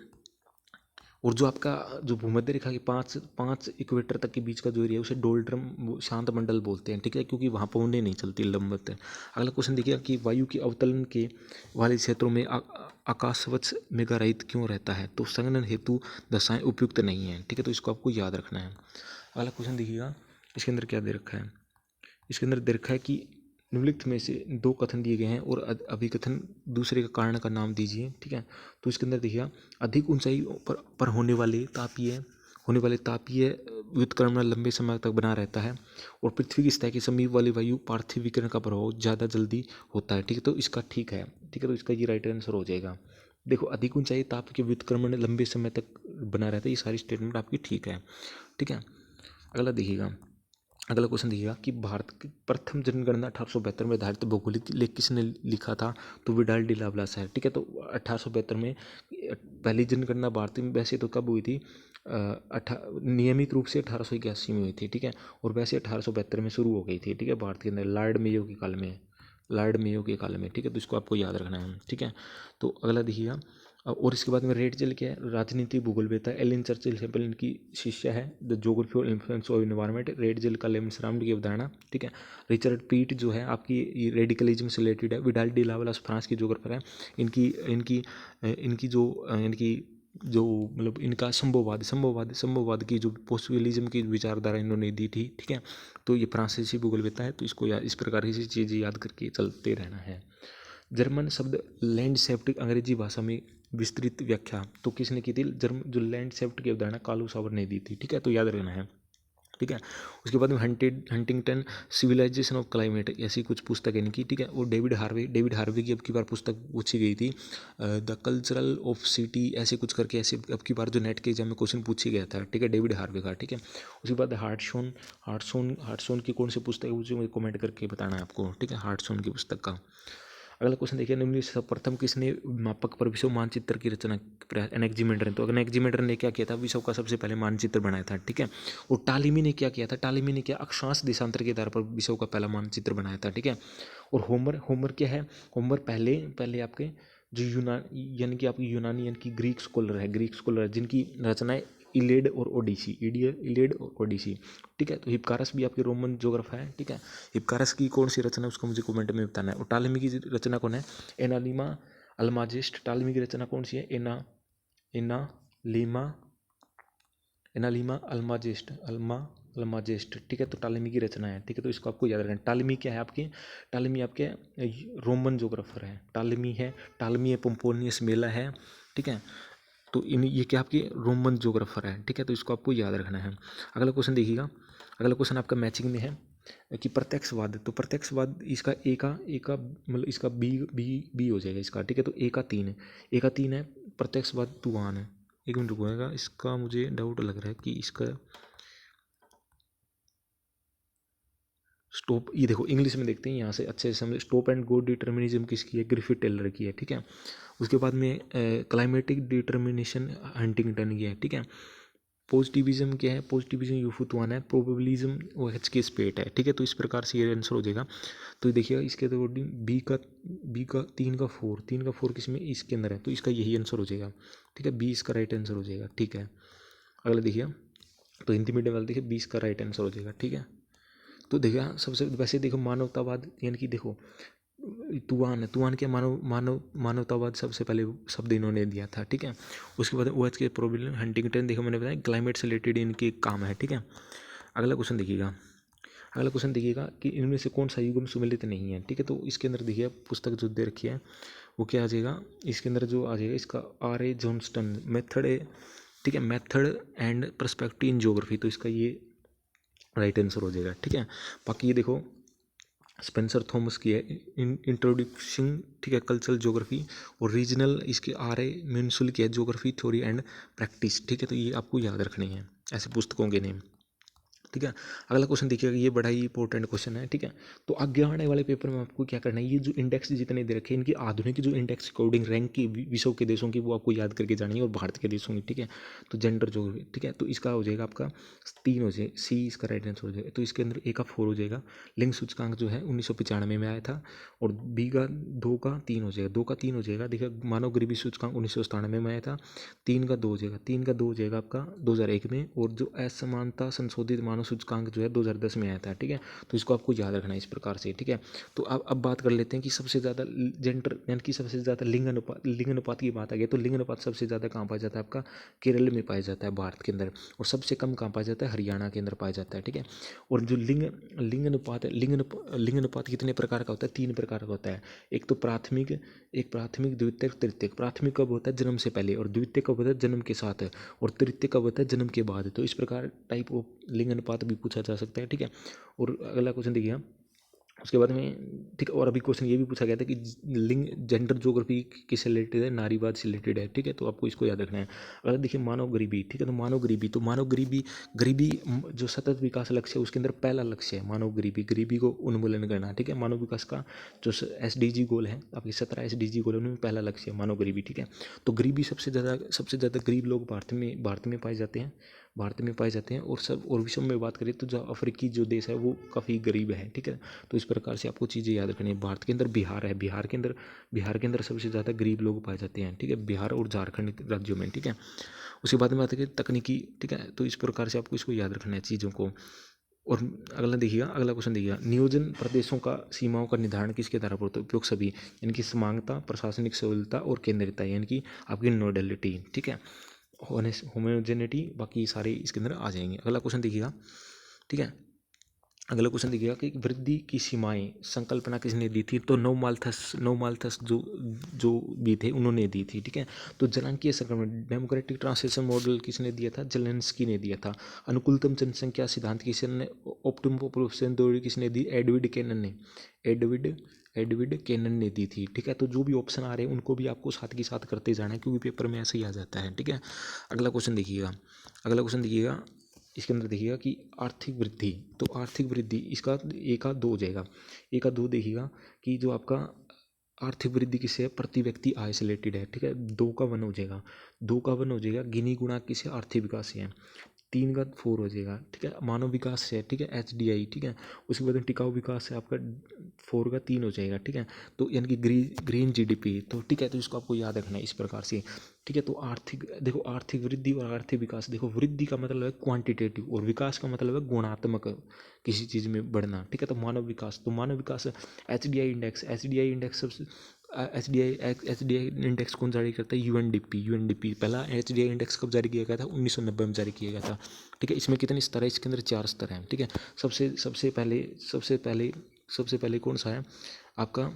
और जो आपका जो भूमध्य रेखा के पाँच पाँच इक्वेटर तक के बीच का जो एरिया है उसे डोल्ड्रम शांत मंडल बोलते हैं, ठीक है, क्योंकि वहाँ पवनें नहीं चलती लंबवत। अगला क्वेश्चन देखिए कि वायु के अवतलन के वाले क्षेत्रों में आकाशवत्स मेघारहित क्यों रहता है। तो संघनन हेतु दशाएं उपयुक्त नहीं है, ठीक है, तो इसको आपको याद रखना है। अगला क्वेश्चन देखिएगा, इसके अंदर क्या दे रखा है, इसके अंदर दे रखा है कि निम्नलिखित में से दो कथन दिए गए हैं और अभिकथन दूसरे का कारण का नाम दीजिए, ठीक है। तो इसके अंदर देखिए, अधिक ऊंचाई पर होने वाले तापीय व्युत्क्रमण लंबे समय तक बना रहता है और पृथ्वी की सतह के समीप वाली वायु पार्थिव विकिरण का प्रभाव ज़्यादा जल्दी होता है, ठीक है, तो इसका ठीक है, ठीक है, तो इसका ये राइट आंसर हो जाएगा। देखो, अधिक ऊंचाई ताप के व्युत्क्रमण लंबे समय तक बना रहता है, ये सारी स्टेटमेंट आपकी ठीक है, ठीक है। अगला देखिएगा, अगला क्वेश्चन देखिएगा कि भारत की प्रथम जनगणना 1872 में आधारित भौगोलिक लेख किसने लिखा था। तो विडाल डी लाप्लास है, ठीक है। तो 1872 में पहली जनगणना भारत में वैसे तो कब हुई थी, नियमित रूप से 1881 में हुई थी, ठीक है, और वैसे 1872 में शुरू हो गई थी, ठीक है, भारत के अंदर लॉर्ड मेयो के काल में, लॉर्ड मेयो के काल में, ठीक है, तो इसको आपको याद रखना है, ठीक है। तो अगला देखिएगा, और इसके बाद में रेडजल क्या है, राजनीति भूगोलवेत्ता एलन चर्चिल सैंपल इनकी शिष्य है, द ज्योग्राफी और इन्फ्लुएंस ऑफ एनवायरनमेंट, रेडजल का लेमसराउंड की अवधारणा, ठीक है। रिचर्ड पीट जो है आपकी रेडिकलिज्म से रिलेटेड है, विडाल डी लावालास फ्रांस की ज्योग्राफर है, इनकी इनकी इनकी जो इनकी जो मतलब इनका संभववाद की जो पोस्टुअलिज्म की विचारधारा इन्होंने दी थी, ठीक है। तो ये फ्रांसीसी भूगोलवेत्ता है, तो इसको इस प्रकार की चीज़ें याद करके चलते रहना है। जर्मन शब्द लैंडसेफ्ट अंग्रेजी भाषा में विस्तृत व्याख्या तो किसने की थी, जो लैंडसेफ्ट की अवधारणा कार्ल सावर ने दी थी, ठीक है, तो याद रखना है, ठीक है। उसके बाद में हंटिंगटन सिविलाइजेशन ऑफ क्लाइमेट ऐसी कुछ पुस्तक है इनकी, ठीक है। और डेविड हार्वे की अब की बार पुस्तक पूछी गई थी, द कल्चरल ऑफ सिटी ऐसे कुछ करके, ऐसे अब की बार जो नेट के एग्जाम में क्वेश्चन पूछी गया था, ठीक है, डेविड हार्वे का, ठीक है। उसके बाद हार्टसोन की कौन सी पुस्तक है मुझे कमेंट करके बताना है आपको, ठीक है, हार्टसोन की पुस्तक का। अगला क्वेश्चन देखिए, निम्न सर्वप्रथम किसने मापक पर विश्व मानचित्र की रचना, एनेक्जीमेंडर ने। तो एनेक्जीमेंडर ने क्या किया था, विश्व का सबसे पहले मानचित्र बनाया था, ठीक है। और टालिमी ने क्या किया था, टालिमी ने क्या अक्षांश देशांतर के आधार पर विश्व का पहला मानचित्र बनाया था, ठीक है। और होमर क्या है, होमर पहले पहले आपके जो यानी कि आपकी यूनानी यानी कि ग्रीक स्कॉलर है जिनकी रचनाएं इलेड और ओडिसी, इलेड और ओडिसी, ठीक है। तो हिपकारस भी आपके रोमन जोग्राफर है, ठीक है। हिपकारस की कौन सी रचना है उसको मुझे कमेंट में बताना है। और टालेमी की रचना कौन है, एनालिमा अल्माजेस्ट। टालेमी की रचना कौन सी है, एनालिमा अल्माजेस्ट, ठीक है। तो टालेमी की रचना है, ठीक है, तो इसको आपको याद रखना है। टालेमी क्या है आपके, टालेमी आपके रोमन जोग्राफर है, टालेमी है पोम्पोनियस मेला है, ठीक है। तो ये क्या आपके रोमन जोग्राफर है, ठीक है, तो इसको आपको याद रखना है। अगला क्वेश्चन देखिएगा, अगला क्वेश्चन आपका मैचिंग में है कि प्रत्यक्षवाद। तो प्रत्यक्षवाद इसका ए का मतलब इसका बी हो जाएगा इसका, ठीक है। तो ए का तीन है, प्रत्यक्षवाद तूफान है। एक मिनट रुकोगा, इसका मुझे डाउट लग रहा है कि इसका स्टॉप, ये देखो इंग्लिश में देखते हैं यहाँ से अच्छे से समझ। स्टॉप एंड गो डिटर्मिनिज्म किसकी है, ग्रिफिथ टेलर की है, ठीक है। उसके बाद में क्लाइमेटिक डिटर्मिनेशन हंटिंगटन की है, ठीक है। पॉजिटिविज्म क्या है, पॉजिटिविज्म यूफुतवान है, प्रोबेबिलिज्म वो एच के स्पेट है, ठीक है। तो इस प्रकार से ये आंसर हो जाएगा। तो देखिएगा इसके अकॉर्डिंग बी का तीन का फोर किस में, इसके अंदर है, तो इसका यही आंसर हो जाएगा, ठीक है, बी इसका राइट आंसर हो जाएगा, ठीक है। अगला देखिए, तो हिंदी मीडियम वाला देखिए 20 का राइट आंसर हो जाएगा, ठीक है। तो देखिए सबसे वैसे देखो मानवतावाद यानी कि देखो तुआन के मानवतावाद सबसे पहले शब्द इन्होंने दिया था, ठीक है। उसके बाद OH के प्रोबेबिलिटी, हंटिंगटन, देखो मैंने बताया क्लाइमेट से रिलेटेड इनके काम है, ठीक है। अगला क्वेश्चन देखिएगा कि इनमें से कौन सा युग्म सुमेलित नहीं है, ठीक है। तो इसके अंदर देखिए पुस्तक जो दे रखी है वो क्या आ जाएगा, इसके अंदर जो आ जाएगा इसका R.A. जॉनस्टन मेथड है, ठीक है, method and perspective in geography, तो इसका ये राइट आंसर हो जाएगा, ठीक है। बाकी ये देखो स्पेंसर थॉमस की है इंट्रोड्यूसिंग, ठीक है, कल्चरल ज्योग्राफी, और रीजनल इसके R.A. म्यूनसुल की है ज्योग्राफी थ्योरी एंड प्रैक्टिस, ठीक है। तो ये आपको याद रखनी है ऐसे पुस्तकों के नेम, ठीक है। अगला क्वेश्चन देखिएगा, ये बड़ा ही इंपॉर्टेंट क्वेश्चन है, ठीक है। तो आगे आने वाले पेपर में आपको क्या करना है, ये जो इंडेक्स जितने दे रखे हैं इनकी आधुनिक जो इंडेक्स कोडिंग रैंक की विश्व के देशों की वो आपको याद करके जानी है, और भारत के देशों की, ठीक है। तो जेंडर जो, ठीक है, तो इसका हो जाएगा आपका 3 हो जाए, सी इसका राइट आंसर हो जाएगा। तो इसके अंदर A का 4 हो जाएगा, लिंग सूचकांक जो है 1995 में आया था, और B का 2 का 3 हो जाएगा, 2 का 3 हो जाएगा। देखिए मानव गरीबी सूचकांक 1997 में आया था, 3 का 2 हो जाएगा, 3 का 2 हो जाएगा आपका 2001 में, और जो असमानता संशोधित मानव सूचकांक जो है 2010 में आया था, ठीक है। तो इसको आपको याद रखना है इस प्रकार से, ठीक है। तो अब बात कर लेते हैं कि सबसे ज़्यादा जेंडर यानी कि सबसे ज़्यादा लिंग अनुपात की बात आ गई, तो लिंग अनुपात सबसे ज़्यादा कहाँ पाया जाता है, आपका केरल में पाया जाता है भारत के अंदर, और सबसे कम कहाँ पाया जाता है, हरियाणा के अंदर पाया जाता है, ठीक है। और जो लिंग अनुपात है, लिंग अनुपात कितने प्रकार का होता है, 3 प्रकार का होता है। एक तो प्राथमिक, द्वितीयक, तृतीयक। प्राथमिक कब होता है, जन्म से पहले, और द्वितीयक कब होता है, जन्म के साथ, और तृतीयक कब होता है, जन्म के बाद। तो इस प्रकार टाइप ऑफ लिंग अनुपात भी पूछा जा सकता है, ठीक है। और अगला क्वेश्चन देखिए उसके बाद में, ठीक है। और अभी क्वेश्चन ये भी पूछा गया था कि लिंग जेंडर ज्योग्राफी किससे रिलेटेड है, नारीवाद से रिलेटेड है, ठीक है। तो आपको इसको याद रखना है। अगर देखिए मानव गरीबी, ठीक है, तो मानव गरीबी जो सतत विकास लक्ष्य है उसके अंदर पहला लक्ष्य है मानव गरीबी को उन्मूलन करना, ठीक है। मानव विकास का जो SDG गोल है, आपके 17 SDG गोल है, उनमें पहला लक्ष्य है मानव गरीबी, ठीक है। तो गरीबी सबसे ज़्यादा गरीब लोग भारत में पाए जाते हैं, और विश्व में बात करें तो जो अफ्रीकी जो देश है वो काफ़ी गरीब है, ठीक है। तो इस प्रकार से आपको चीज़ें याद रखनी है। भारत के अंदर बिहार है, बिहार के अंदर सबसे ज़्यादा गरीब लोग पाए जाते हैं, ठीक है, बिहार और झारखंड राज्यों में, ठीक है। उसके बाद में बात करें तकनीकी, ठीक है। तो इस प्रकार से आपको इसको याद रखना है चीज़ों को। और अगला क्वेश्चन देखिएगा, नियोजन प्रदेशों का सीमाओं का निर्धारण किसके द्वारा होता है, उपयोग सभी, यानी कि समांगता, प्रशासनिक सहूलता और केंद्रिता, यानी कि आपकी नोडलिटी, ठीक है, होमोजेनिटी, बाकी सारे इसके अंदर आ जाएंगे। अगला क्वेश्चन देखिएगा, ठीक है। अगला क्वेश्चन देखिएगा कि वृद्धि की सीमाएं संकल्पना किसने दी थी, तो नोमाल्थस जो भी थे उन्होंने दी थी, ठीक है। तो जनांकीय संक्रमण डेमोक्रेटिक ट्रांसलेशन मॉडल किसने दिया था, जेलेंस्की ने दिया था। अनुकूलतम जनसंख्या सिद्धांत किसने, ऑप्टिमम पॉपुलेशन थ्योरी किसने दी, एडविड केनन ने दी थी, ठीक है। तो जो भी ऑप्शन आ रहे हैं उनको भी आपको साथ के साथ करते जाना है, क्योंकि पेपर में ऐसे ही आ जाता है, ठीक है। अगला क्वेश्चन देखिएगा, इसके अंदर देखिएगा कि आर्थिक वृद्धि, तो आर्थिक वृद्धि इसका A का 2 हो जाएगा। A का 2 देखिएगा कि जो आपका आर्थिक वृद्धि किससे है, प्रति व्यक्ति आय से रिलेटेड है, ठीक है। 2 का 1 हो जाएगा, गिनी गुणा किससे, आर्थिक विकास से है। 3 का 4 हो जाएगा, ठीक है, मानव विकास से है, ठीक है, HDI, ठीक है। उसके बाद टिकाऊ विकास से आपका 4 का 3 हो जाएगा, ठीक है। तो यानी कि ग्रीन GDP, तो ठीक है। तो इसको आपको याद रखना है इस प्रकार से, ठीक है। तो आर्थिक वृद्धि और आर्थिक विकास, देखो वृद्धि का मतलब है क्वांटिटेटिव, और विकास का मतलब है गुणात्मक, किसी चीज़ में बढ़ना, ठीक है। तो मानव विकास HDI इंडेक्स सबसे HDI इंडेक्स कौन जारी करता है, UNDP। पहला HDI इंडेक्स कब जारी किया गया था, 1990 में जारी किया गया था, ठीक है। इसमें कितने स्तर है, इसके अंदर 4 स्तर हैं, ठीक है। सबसे पहले कौन सा है आपका,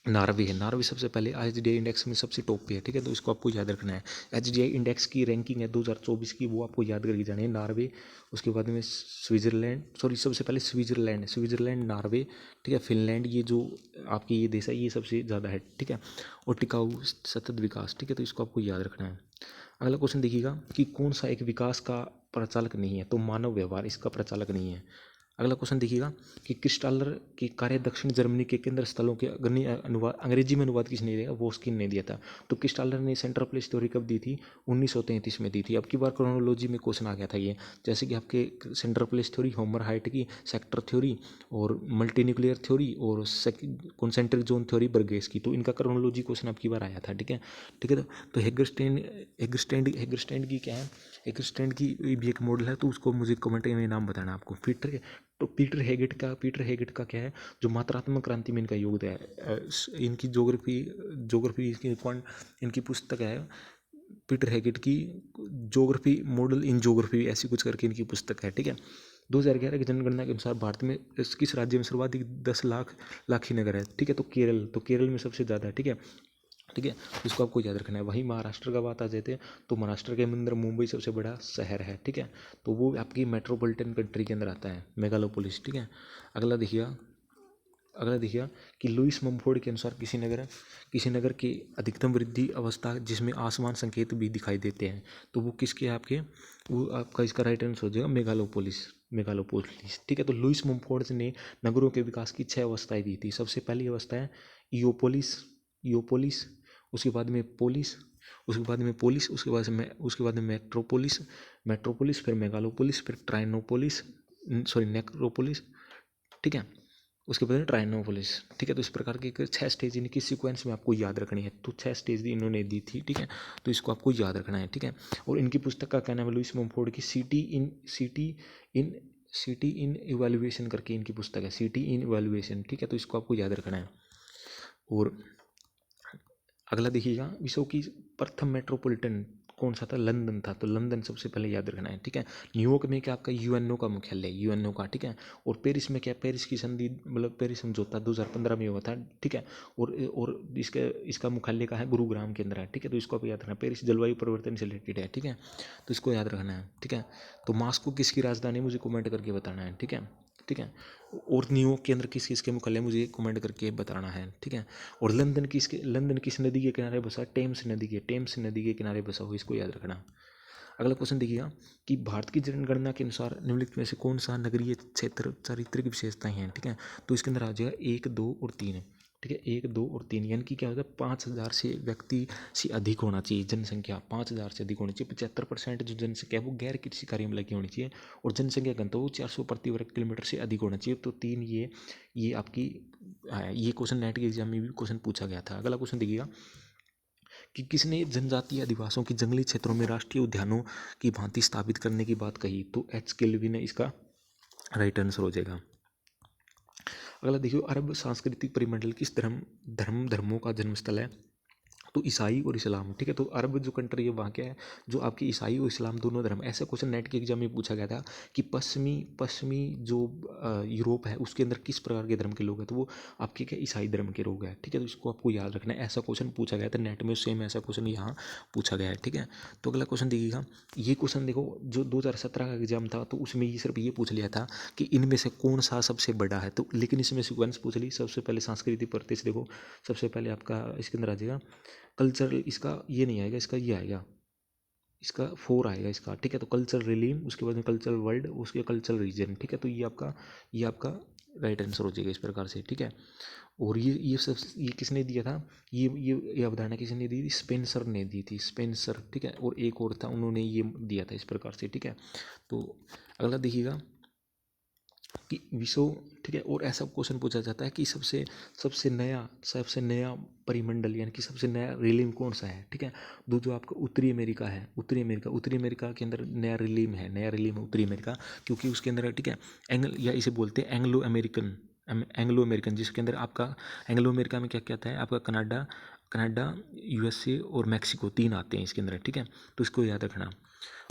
नार्वे सबसे पहले HDI इंडेक्स में सबसे टॉप पे है, ठीक है। तो इसको आपको याद रखना है। HDI इंडेक्स की रैंकिंग है 2024 की, वो आपको याद करके जानी है, नार्वे। उसके बाद में सबसे पहले स्विट्जरलैंड, नार्वे, ठीक है, फिनलैंड, ये जो आपके ये देश है ये सबसे ज़्यादा है, ठीक है। और टिकाऊ सतत विकास, ठीक है। तो इसको आपको याद रखना है। अगला क्वेश्चन देखिएगा कि कौन सा एक विकास का प्रचालक नहीं है, तो मानव व्यवहार इसका प्रचालक नहीं है। अगला क्वेश्चन देखिएगा कि क्रिस्टालर के कार्य दक्षिण जर्मनी के केंद्र स्थलों के अंग्रेजी में अनुवाद किसने दिया, वोस्किन ने दिया था। तो क्रिस्टालर ने सेंट्रल प्लेस थ्योरी कब दी थी, 1933 में दी थी। अब की बार क्रोनोलॉजी में क्वेश्चन आ गया था ये, जैसे कि आपके central place theory, Homer height की, सेक्टर थ्योरी, और मल्टी न्यूक्लियर थ्योरी, और कॉन्सेंट्रिक जोन थ्योरी बर्गेस की। तो इनका क्रोनोलॉजी क्वेश्चन अब की बार आया था, ठीक है। तो हेगरस्टैंड की क्या है, हेगरस्टैंड की भी एक मॉडल है, तो उसको मुझे कमेंट में नाम बताना आपको, फिर ठीक है। तो पीटर हेगेट का क्या है, जो मात्रात्मक क्रांति में इनका योगदान है, इनकी ज्योग्राफी इनकी पुस्तक है पीटर हेगेट की, ज्योग्राफी मॉडल इन ज्योग्राफी ऐसी कुछ करके इनकी पुस्तक है, ठीक है। 2011 की जनगणना के अनुसार भारत में किस राज्य में सर्वाधिक 10 लाख ही नगर है, ठीक है। तो केरल में सबसे ज़्यादा है, ठीक है। ठीक है, इसको आपको याद रखना है। वहीं महाराष्ट्र का बात आ जाते हैं तो महाराष्ट्र के अंदर मुंबई सबसे बड़ा शहर है, ठीक है। तो वो आपकी मेट्रोपॉलिटन कंट्री के अंदर आता है, मेगालोपोलिस, ठीक है। अगला देखिए कि लुईस ममफोर्ड के अनुसार किसी नगर की अधिकतम वृद्धि अवस्था जिसमें आसमान संकेत भी दिखाई देते हैं, तो वो किसके आपके, वो आपका इसका राइट आंसर हो जाएगा मेगालोपोलिस, ठीक है। तो लुईस ममफोर्ड ने नगरों के विकास की 6 अवस्थाएं दी थी। सबसे पहली अवस्था है ईओपोलिस, उसके बाद में पोलिस, उसके बाद में मेट्रोपोलिस, फिर मेगालोपोलिस, फिर नेक्रोपोलिस, ठीक है। उसके बाद ट्राइनोपोलिस, ठीक है। तो इस प्रकार की 6 स्टेज इनकी सीक्वेंस में आपको याद रखनी है। तो 6 स्टेज इन्होंने दी थी, ठीक है। तो इसको आपको याद रखना है, ठीक है। और इनकी पुस्तक का क्या नाम है, लुईस ममफोर्ड की सिटी इन इवैल्यूएशन करके इनकी पुस्तक है, सिटी इन इवैल्यूएशन, ठीक है। तो इसको आपको याद रखना है। और अगला देखिएगा, विश्व की प्रथम मेट्रोपॉलिटन कौन सा था, लंदन था। तो लंदन सबसे पहले याद रखना है, ठीक है। न्यूयॉर्क में क्या आपका यूएनओ का मुख्यालय, यूएनओ का, ठीक है। और पेरिस में क्या, पेरिस की संधि मतलब पेरिस समझौता 2015 में हुआ था, ठीक है। और इसका मुख्यालय का है गुरुग्राम के अंदर है, ठीक है। तो इसको आप याद रखना, पेरिस जलवायु परिवर्तन से रिलेटेड है, ठीक है। तो इसको याद रखना है, ठीक है। तो मास्को किसकी राजधानी, मुझे कमेंट करके बताना है, ठीक है, ठीक है। और न्यूयॉर्क के अंदर किस के मुख्यालय, मुझे कमेंट करके बताना है, ठीक है। और लंदन किस नदी के किनारे बसा, टेम्स नदी के किनारे बसा हुआ, इसको याद रखना। अगला क्वेश्चन देखिएगा कि भारत की जनगणना के अनुसार निम्नलिखित में से कौन सा नगरीय क्षेत्र चारित्रिक विशेषताएं हैं, ठीक है। तो इसके अंदर आ जाएगा 1, 2 और 3, ठीक है। 1, 2 और 3 यानी कि क्या होता है, 5,000 से व्यक्ति से अधिक होना चाहिए जनसंख्या, 5,000 से अधिक होनी चाहिए। 75% जो जनसंख्या है वो गैर कृषि कार्य में लगी होनी चाहिए, और जनसंख्या घनत्व वो 400 प्रति वर्ग किलोमीटर से अधिक होना चाहिए। तो 3 ये आपकी ये क्वेश्चन नेट के एग्जाम में भी क्वेश्चन पूछा गया था। अगला क्वेश्चन देखिएगा कि किसने जनजातीय अधिवासियों की जंगली क्षेत्रों में राष्ट्रीय उद्यानों की भांति स्थापित करने की बात कही। तो एच केल्विन ने इसका राइट आंसर हो जाएगा। अगला देखियो, अरब सांस्कृतिक परिमंडल किस धर्मों का जन्मस्थल है। तो ईसाई और इस्लाम, ठीक है। तो अरब जो कंट्री है वहाँ क्या है, जो आपकी ईसाई और इस्लाम दोनों धर्म, ऐसा क्वेश्चन नेट के एग्जाम में पूछा गया था कि पश्चिमी जो यूरोप है उसके अंदर किस प्रकार के धर्म के लोग हैं, तो वो आपके क्या ईसाई धर्म के लोग हैं, ठीक है। तो इसको आपको याद रखना है, ऐसा क्वेश्चन पूछा गया था नेट में, सेम ऐसा क्वेश्चन यहाँ पूछा गया है, ठीक है। तो अगला क्वेश्चन देखिएगा, ये क्वेश्चन देखो जो 2017 का एग्जाम था तो उसमें ये सिर्फ ये पूछ लिया था कि इनमें से कौन सा सबसे बड़ा है। तो लेकिन इसमें सिक्वेंस पूछ ली, सबसे पहले सांस्कृतिक प्रदेश देखो, सबसे पहले आपका इसके अंदर आ जाएगा कल्चरल, इसका ये नहीं आएगा, इसका ये आएगा, इसका 4 आएगा इसका, ठीक है। तो कल्चरल रिलीम, उसके बाद में कल्चरल वर्ल्ड, उसके कल्चरल रीजन, ठीक है। तो ये आपका राइट आंसर हो जाएगा इस प्रकार से, ठीक है। और ये सब ये किसने दिया था, ये अवधारणा किसने दी थी, स्पेंसर ने दी थी, स्पेंसर, ठीक है। और एक और था, उन्होंने ये दिया था इस प्रकार से, ठीक है। तो अगला देखिएगा कि विश्व, ठीक है। और ऐसा क्वेश्चन पूछा जाता है कि सबसे नया परिमंडल यानी कि सबसे नया रिलीम कौन सा है, ठीक है। जो आपका उत्तरी अमेरिका है, उत्तरी अमेरिका के अंदर नया रिलीम है उत्तरी अमेरिका, क्योंकि उसके अंदर, ठीक है, या इसे बोलते हैं एंग्लो अमेरिकन, जिसके अंदर आपका एंग्लो अमेरिका में क्या क्या आता है आपका, कनाडा, यूएसए और मैक्सिको 3 आते हैं इसके अंदर, ठीक है। तो इसको याद रखना।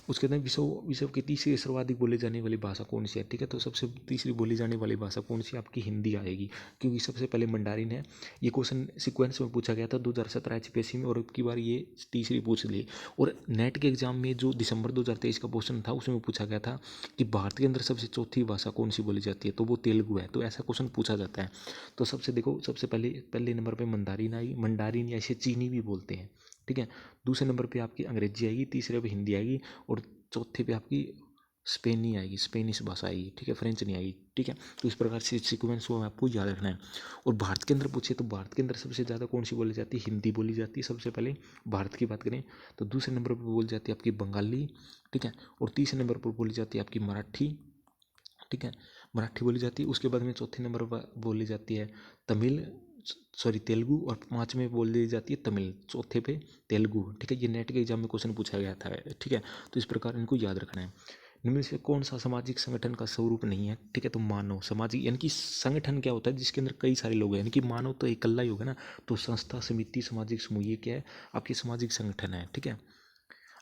उसके अंदर विश्व की तीसरी सर्वाधिक बोली जाने वाली भाषा कौन सी है, ठीक है। तो सबसे तीसरी बोली जाने वाली भाषा कौन सी, आपकी हिंदी आएगी, क्योंकि सबसे पहले मंडारिन है। ये क्वेश्चन सीक्वेंस में पूछा गया था 2017 एचपीएससी में, और अब की बार ये तीसरी पूछ ली। और नेट के एग्जाम में जो दिसंबर 2023 का क्वेश्चन था उसमें पूछा गया था कि भारत के अंदर सबसे चौथी भाषा कौन सी बोली जाती है, तो वो तेलुगु है। तो ऐसा क्वेश्चन पूछा जाता है। तो सबसे पहले नंबर पर मंडारिन आई, मंडारिन या इसे चीनी भी बोलते हैं, ठीक है। दूसरे नंबर पे आपकी अंग्रेजी आएगी, तीसरे पे हिंदी आएगी, और चौथे पे आपकी स्पेनी आएगी, स्पेनिश भाषा आएगी, ठीक है, फ्रेंच नहीं आएगी, ठीक है। तो इस प्रकार से सीक्वेंस को आपको याद रखना है। और भारत के अंदर पूछे तो भारत के अंदर सबसे ज़्यादा कौन सी बोली जाती है, हिंदी बोली जाती है सबसे पहले, भारत की बात करें तो। दूसरे नंबर पर बोली जाती है आपकी बंगाली, ठीक है। और तीसरे नंबर पर बोली जाती है आपकी मराठी, ठीक है, मराठी बोली जाती है। उसके बाद में चौथे नंबर पर बोली जाती है तेलुगु, और 5वें में बोल दी जाती है तमिल, चौथे पे तेलुगु, ठीक है। ये नेट के एग्जाम में क्वेश्चन पूछा गया था, ठीक है। तो इस प्रकार इनको याद रखना है। निम्न से कौन सा सामाजिक संगठन का स्वरूप नहीं है, ठीक है। तो मानव सामाजिक यानी कि संगठन क्या होता है जिसके अंदर कई सारे लोग हैं, यानी कि मानव तो इकल्ला ही होगा ना। तो संस्था, समिति, सामाजिक समूह ये क्या है, आपके सामाजिक संगठन है, ठीक है।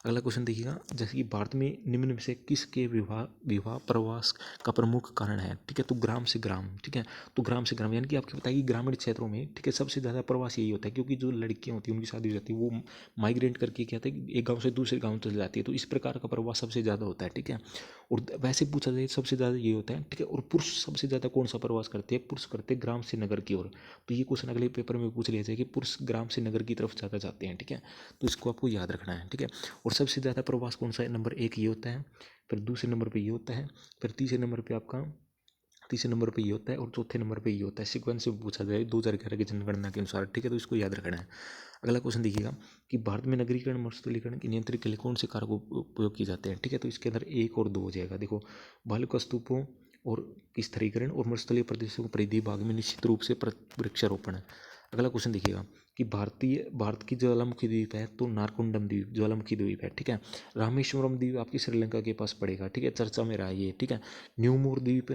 अगला क्वेश्चन देखिएगा, जैसे कि भारत में निम्न में से किसके विवाह विवाह प्रवास का प्रमुख कारण है, ठीक है। तो ग्राम से ग्राम, ठीक है। तो ग्राम से ग्राम यानी कि आपको पता है कि ग्रामीण क्षेत्रों में, ठीक है, सबसे ज़्यादा प्रवास यही होता है, क्योंकि जो लड़कियां होती हैं उनकी शादी हो जाती है, वो माइग्रेट करके क्या होता है कि एक गाँव से दूसरे गाँव चले जाती है, तो इस प्रकार का प्रवास सबसे ज़्यादा होता है, ठीक है। और वैसे पूछा जाए सबसे ज़्यादा ये होता है, ठीक है। और पुरुष सबसे ज़्यादा कौन सा प्रवास करते हैं, पुरुष करते हैं ग्राम से नगर की ओर। तो ये क्वेश्चन अगले पेपर में पूछ लिया जाए कि पुरुष ग्राम से नगर की तरफ ज़्यादा जाते हैं, ठीक है। तो इसको आपको याद रखना है, ठीक है। और सबसे ज़्यादा प्रवास कौन सा है, नंबर 1 ये होता है, फिर दूसरे नंबर पे ये होता है, फिर तीसरे नंबर पे ये होता है, और चौथे नंबर पे ये होता है। सीक्वेंस से पूछा जाए 2011 की जनगणना के अनुसार, ठीक है। तो इसको याद रखना है। अगला क्वेश्चन देखिएगा कि भारत में नगरीकरण मरुस्थलीकरण की नियंत्रण के लिए कौन से कारक उपयोग किए जाते हैं, ठीक है। तो इसके अंदर 1 और 2 हो जाएगा। देखो, बालू स्तूपों और स्तरीकरण और मरुस्थलीय प्रदेशों के परिधि भाग में निश्चित रूप से वृक्षारोपण है। अगला क्वेश्चन देखिएगा कि भारत की ज्वालामुखी द्वीप है, तो नारकोंडम द्वीप ज्वालामुखी द्वीप है, ठीक है। रामेश्वरम द्वीप आपकी श्रीलंका के पास पड़ेगा, ठीक है, चर्चा में रहा ये, ठीक है। न्यूमोर द्वीप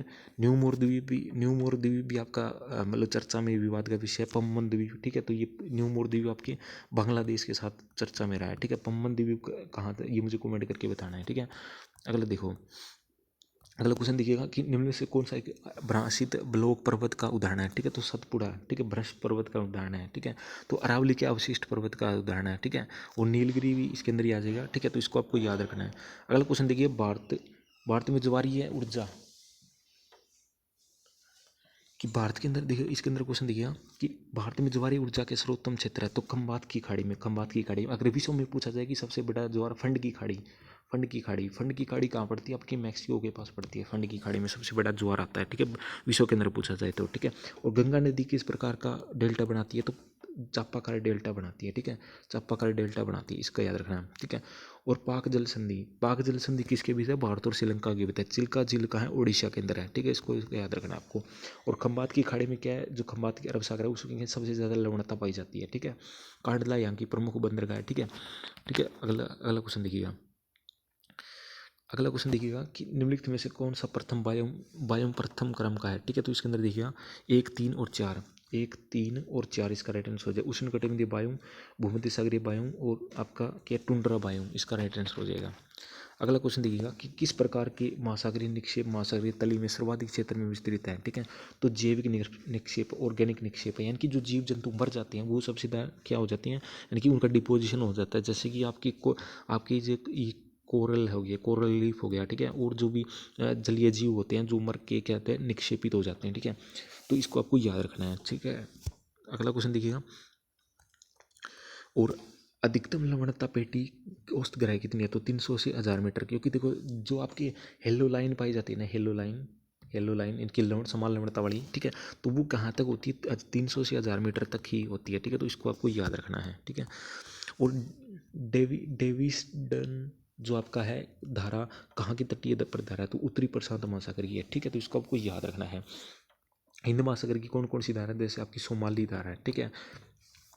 भी आपका मतलब चर्चा में विवाद का विषय है। पम्बन द्वीप, ठीक है। तो ये न्यूमोर द्वीप आपके बांग्लादेश के साथ चर्चा में रहा है, ठीक है। पम्बन द्वीप कहाँ था ये मुझे कमेंट करके बताना है, ठीक है। अगला देखो, अगला क्वेश्चन देखिएगा कि निम्न में से कौन सा एक भ्रांसित ब्लॉक पर्वत का उदाहरण है, ठीक है। तो सतपुड़ा, ठीक है, भ्रश पर्वत का उदाहरण है, ठीक है। तो अरावली के अवशिष्ट पर्वत का उदाहरण है, ठीक है। और नीलगिरी भी इसके अंदर ही आ जाएगा, ठीक है। तो इसको आपको याद रखना है। अगला क्वेश्चन देखिए, भारत में ज्वारीय ऊर्जा कि भारत के अंदर देखिए, इसके अंदर क्वेश्चन देखिएगा कि भारत में ज्वारीय ऊर्जा के सर्वोत्तम क्षेत्र है, तो खंबात की खाड़ी में, अगर विश्व में पूछा जाए कि सबसे बड़ा ज्वार फंड की खाड़ी कहाँ पड़ती है, आपकी मैक्सिको के पास पड़ती है। फंड की खाड़ी में सबसे बड़ा ज्वार आता है, ठीक है, विश्व के अंदर पूछा जाए तो, ठीक है। और गंगा नदी किस प्रकार का डेल्टा बनाती है, तो चापाकार डेल्टा बनाती है, ठीक है। चापाकार डेल्टा बनाती है, इसका याद रखना है, ठीक है। और पाक जल संधि किसके बीच है, भारत और श्रीलंका के बीच है। चिल्का झील का है, उड़ीसा के अंदर है, ठीक है। इसको याद रखना है आपको। और खंबात की खाड़ी में क्या है, जो खंबात की अरब सागर है उसमें सबसे ज़्यादा लवणता पाई जाती है, ठीक है। कांडला यहाँ की प्रमुख बंदरगाह है, ठीक है, ठीक है। अगला क्वेश्चन देखिएगा, कि निम्नलिखित में से कौन सा प्रथम वायम प्रथम क्रम का है, ठीक है। तो इसके अंदर देखिएगा 1, 3 और 4, 1, 3 और 4 इसका राइट आंसर हो जाएगा। उष्णकटिबंधीय वायु, भूमध्य सागरीय वायु और आपका क्या टुंड्रा वायु, इसका राइट आंसर हो जाएगा। अगला क्वेश्चन देखिएगा कि किस प्रकार के महासागरीय निक्षेप महासागरीय तली में सर्वाधिक क्षेत्र में विस्तृत है, ठीक है। तो जैविक निक्षेप, ऑर्गेनिक निक्षेप है, यानी कि जो जीव जंतु मर जाते हैं वो सबसे ज़्यादा क्या हो जाती हैं, यानी कि उनका डिपोजिशन हो जाता है। जैसे कि आपकी जो कोरल हो गया, कोरल लीफ हो गया, ठीक है। और जो भी जलीय जीव होते हैं जो मर के क्या कहते हैं निक्षेपित हो जाते हैं, ठीक है। तो इसको आपको याद रखना है, ठीक है। अगला क्वेश्चन देखिएगा, और अधिकतम लवणता पेटी औसत गहराई कितनी है, तो 300 से 1000 मीटर। क्योंकि देखो, जो आपकी हेलो लाइन पाई जाती है ना, हेलो लाइन इनकी समान लवणता वाली, ठीक है। तो वो कहाँ तक होती है, 300 से 1000 मीटर तक ही होती है, ठीक है। तो इसको आपको याद रखना है, ठीक है। और डेविसडन जो आपका है धारा कहाँ की तटीय पर धारा है, तो उत्तरी प्रशांत महासागर की है, ठीक है। तो इसको आपको याद रखना है। हिंद महासागर की कौन कौन सी धारा है, जैसे आपकी सोमाली धारा है, ठीक है,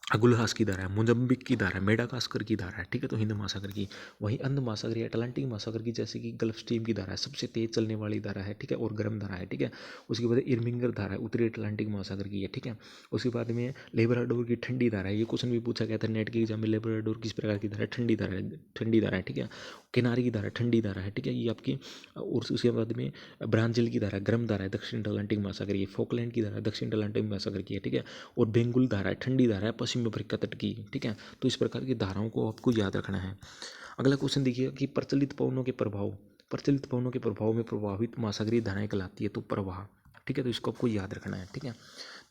अगुलहास की धारा है, मोजम्बिक की धारा है, मेडागास्कर की धारा है, ठीक है। तो हिंद महासागर की। वहीं अंध महासागर या अटलांटिक महासागर की, जैसे कि गल्फ स्ट्रीम की धारा है, सबसे तेज चलने वाली धारा है, ठीक है, और गर्म धारा है, ठीक है। उसके बाद इर्मिंगर धारा है, उत्तरी अटलांटिक महासागर की है, ठीक है। उसके बाद में लेब्राडोर की ठंडी धारा है, ये क्वेश्चन भी पूछा गया था नेट के एग्जाम में। लेब्राडोर किस प्रकार की धारा है, ठंडी धारा है, ठीक है। किनारे की धारा ठंडी धारा है, ठीक है, ये आपकी। और उसके बाद में ब्रांजिल की धारा गर्म धारा है, दक्षिण अटलांटिक महासागर की। फोकलैंड की धारा दक्षिण अटलांटिक महासागर की है, ठीक है। और बेंगुल धारा है, ठंडी धारा है, पश्चिम अफ्रीका तट की, ठीक है। तो इस प्रकार की धाराओं को आपको याद रखना है। अगला क्वेश्चन देखिएगा कि प्रचलित पवनों के प्रभाव में प्रभावित महासागरीय धाराएं कहलाती है, तो प्रवाह, ठीक है। तो इसको आपको याद रखना है, ठीक है।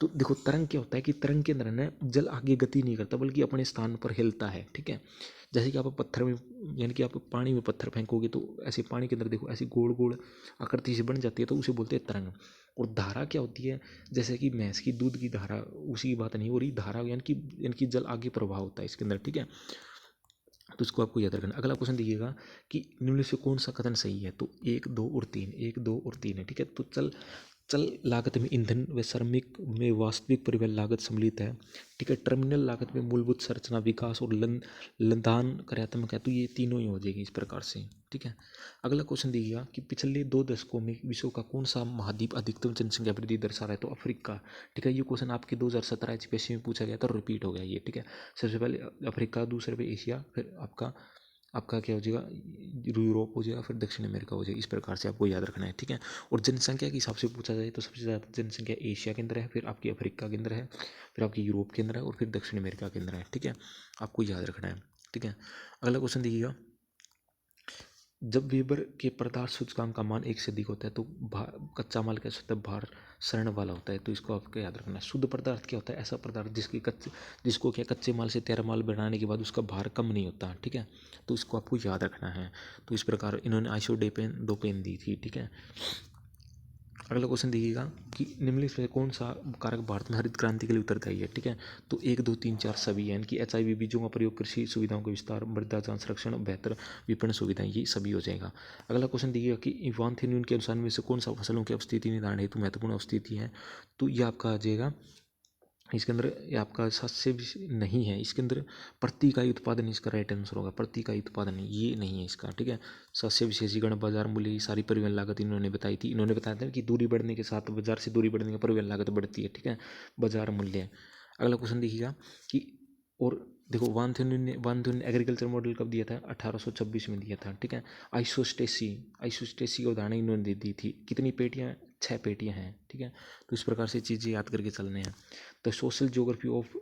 तो देखो, तरंग क्या होता है कि तरंग के अंदर ना जल आगे गति नहीं करता बल्कि अपने स्थान पर हिलता है, ठीक है। जैसे कि आप पत्थर में, यानी कि आप पानी में पत्थर फेंकोगे तो ऐसे पानी के अंदर देखो ऐसी गोल गोल आकृति से बन जाती है, तो उसे बोलते हैं तरंग। और धारा क्या होती है, जैसे कि भैंस की दूध की धारा, उसी की बात नहीं हो रही। धारा यानी कि जल आगे प्रवाह होता है इसके अंदर, ठीक है। तो इसको आपको याद रखना। अगला क्वेश्चन देखिएगा कि निम्न से कौन सा कथन सही है, तो 1, 2 और 3, 1, 2 और 3 है, ठीक है। तो चल लागत में ईंधन व श्रमिक में वास्तविक परिवहन लागत सम्मिलित है, ठीक है। टर्मिनल लागत में मूलभूत संरचना विकास और लदान कार्यात्मक है, तो ये तीनों ही हो जाएगी इस प्रकार से, ठीक है। अगला क्वेश्चन दिया कि पिछले 2 दशकों में विश्व का कौन सा महाद्वीप अधिकतम जनसंख्या वृद्धि दर्शा रहा है, तो अफ्रीका, ठीक है। ये क्वेश्चन आपके 2017 HPSC में पूछा गया था, रिपीट हो गया ये, ठीक है। सबसे पहले अफ्रीका, दूसरे पे एशिया, फिर आपका क्या हो जाएगा, यूरोप हो जाएगा, फिर दक्षिण अमेरिका हो जाएगा। इस प्रकार से आपको याद रखना है, ठीक है। और जनसंख्या के हिसाब से पूछा जाए तो सबसे ज़्यादा जनसंख्या एशिया के अंदर है, फिर आपकी अफ्रीका के अंदर है, फिर आपकी यूरोप के अंदर है, और फिर दक्षिण अमेरिका के अंदर है, ठीक है। आपको याद रखना है, ठीक है। अगला क्वेश्चन देखिएगा, जब वेबर के पदार्थ सूचकांक का मान 1 से अधिक होता है तो कच्चा माल कैसा होता है, भार सरण वाला होता है, तो इसको आपको याद रखना है। शुद्ध पदार्थ क्या होता है, ऐसा पदार्थ जिसको क्या कच्चे माल से तैयार माल बनाने के बाद उसका भार कम नहीं होता, ठीक है। तो इसको आपको याद रखना है। तो इस प्रकार इन्होंने आइसोडेपेन 2 पेन दी थी, ठीक है। अगला क्वेश्चन देखिएगा कि निम्नलिखित में कौन सा कारक भारत में हरित क्रांति के लिए उत्तरदायी है, ठीक है। तो 1, 2, 3, 4 सभी है, यानी कि HIV बीजों का प्रयोग, कृषि सुविधाओं का विस्तार, मृदा जांच संरक्षण, बेहतर विपणन सुविधाएं, ये सभी हो जाएगा। अगला क्वेश्चन देखिएगा कि इवान थेन्यून के अनुसार में से कौन सा फसलों की अवस्थिति निर्धारण हेतु महत्वपूर्ण अवस्थिति है, तो ये आपका आ जाएगा, इसके अंदर ये आपका सस्य नहीं है, इसके अंदर प्रति इकाई उत्पादन इसका राइट आंसर होगा। प्रति इकाई उत्पादन ये नहीं है इसका, ठीक है। सस्य विशेषीकरण, बाजार मूल्य, सारी परिवहन लागत इन्होंने बताई थी। इन्होंने बताया था कि दूरी बढ़ने के साथ बाजार से दूरी बढ़ने की परिवहन लागत बढ़ती है, ठीक है, बाजार मूल्य। अगला क्वेश्चन देखिएगा कि, और देखो वान थ्योन ने एग्रीकल्चर मॉडल कब दिया था, 1826 में दिया था, ठीक है। आइसोस्टेसी का उदाहरण इन्होंने दे दी थी। कितनी पेटियाँ, 6 पेटियाँ हैं, ठीक है। तो इस प्रकार से चीज़ें याद करके चलने हैं। The social geography of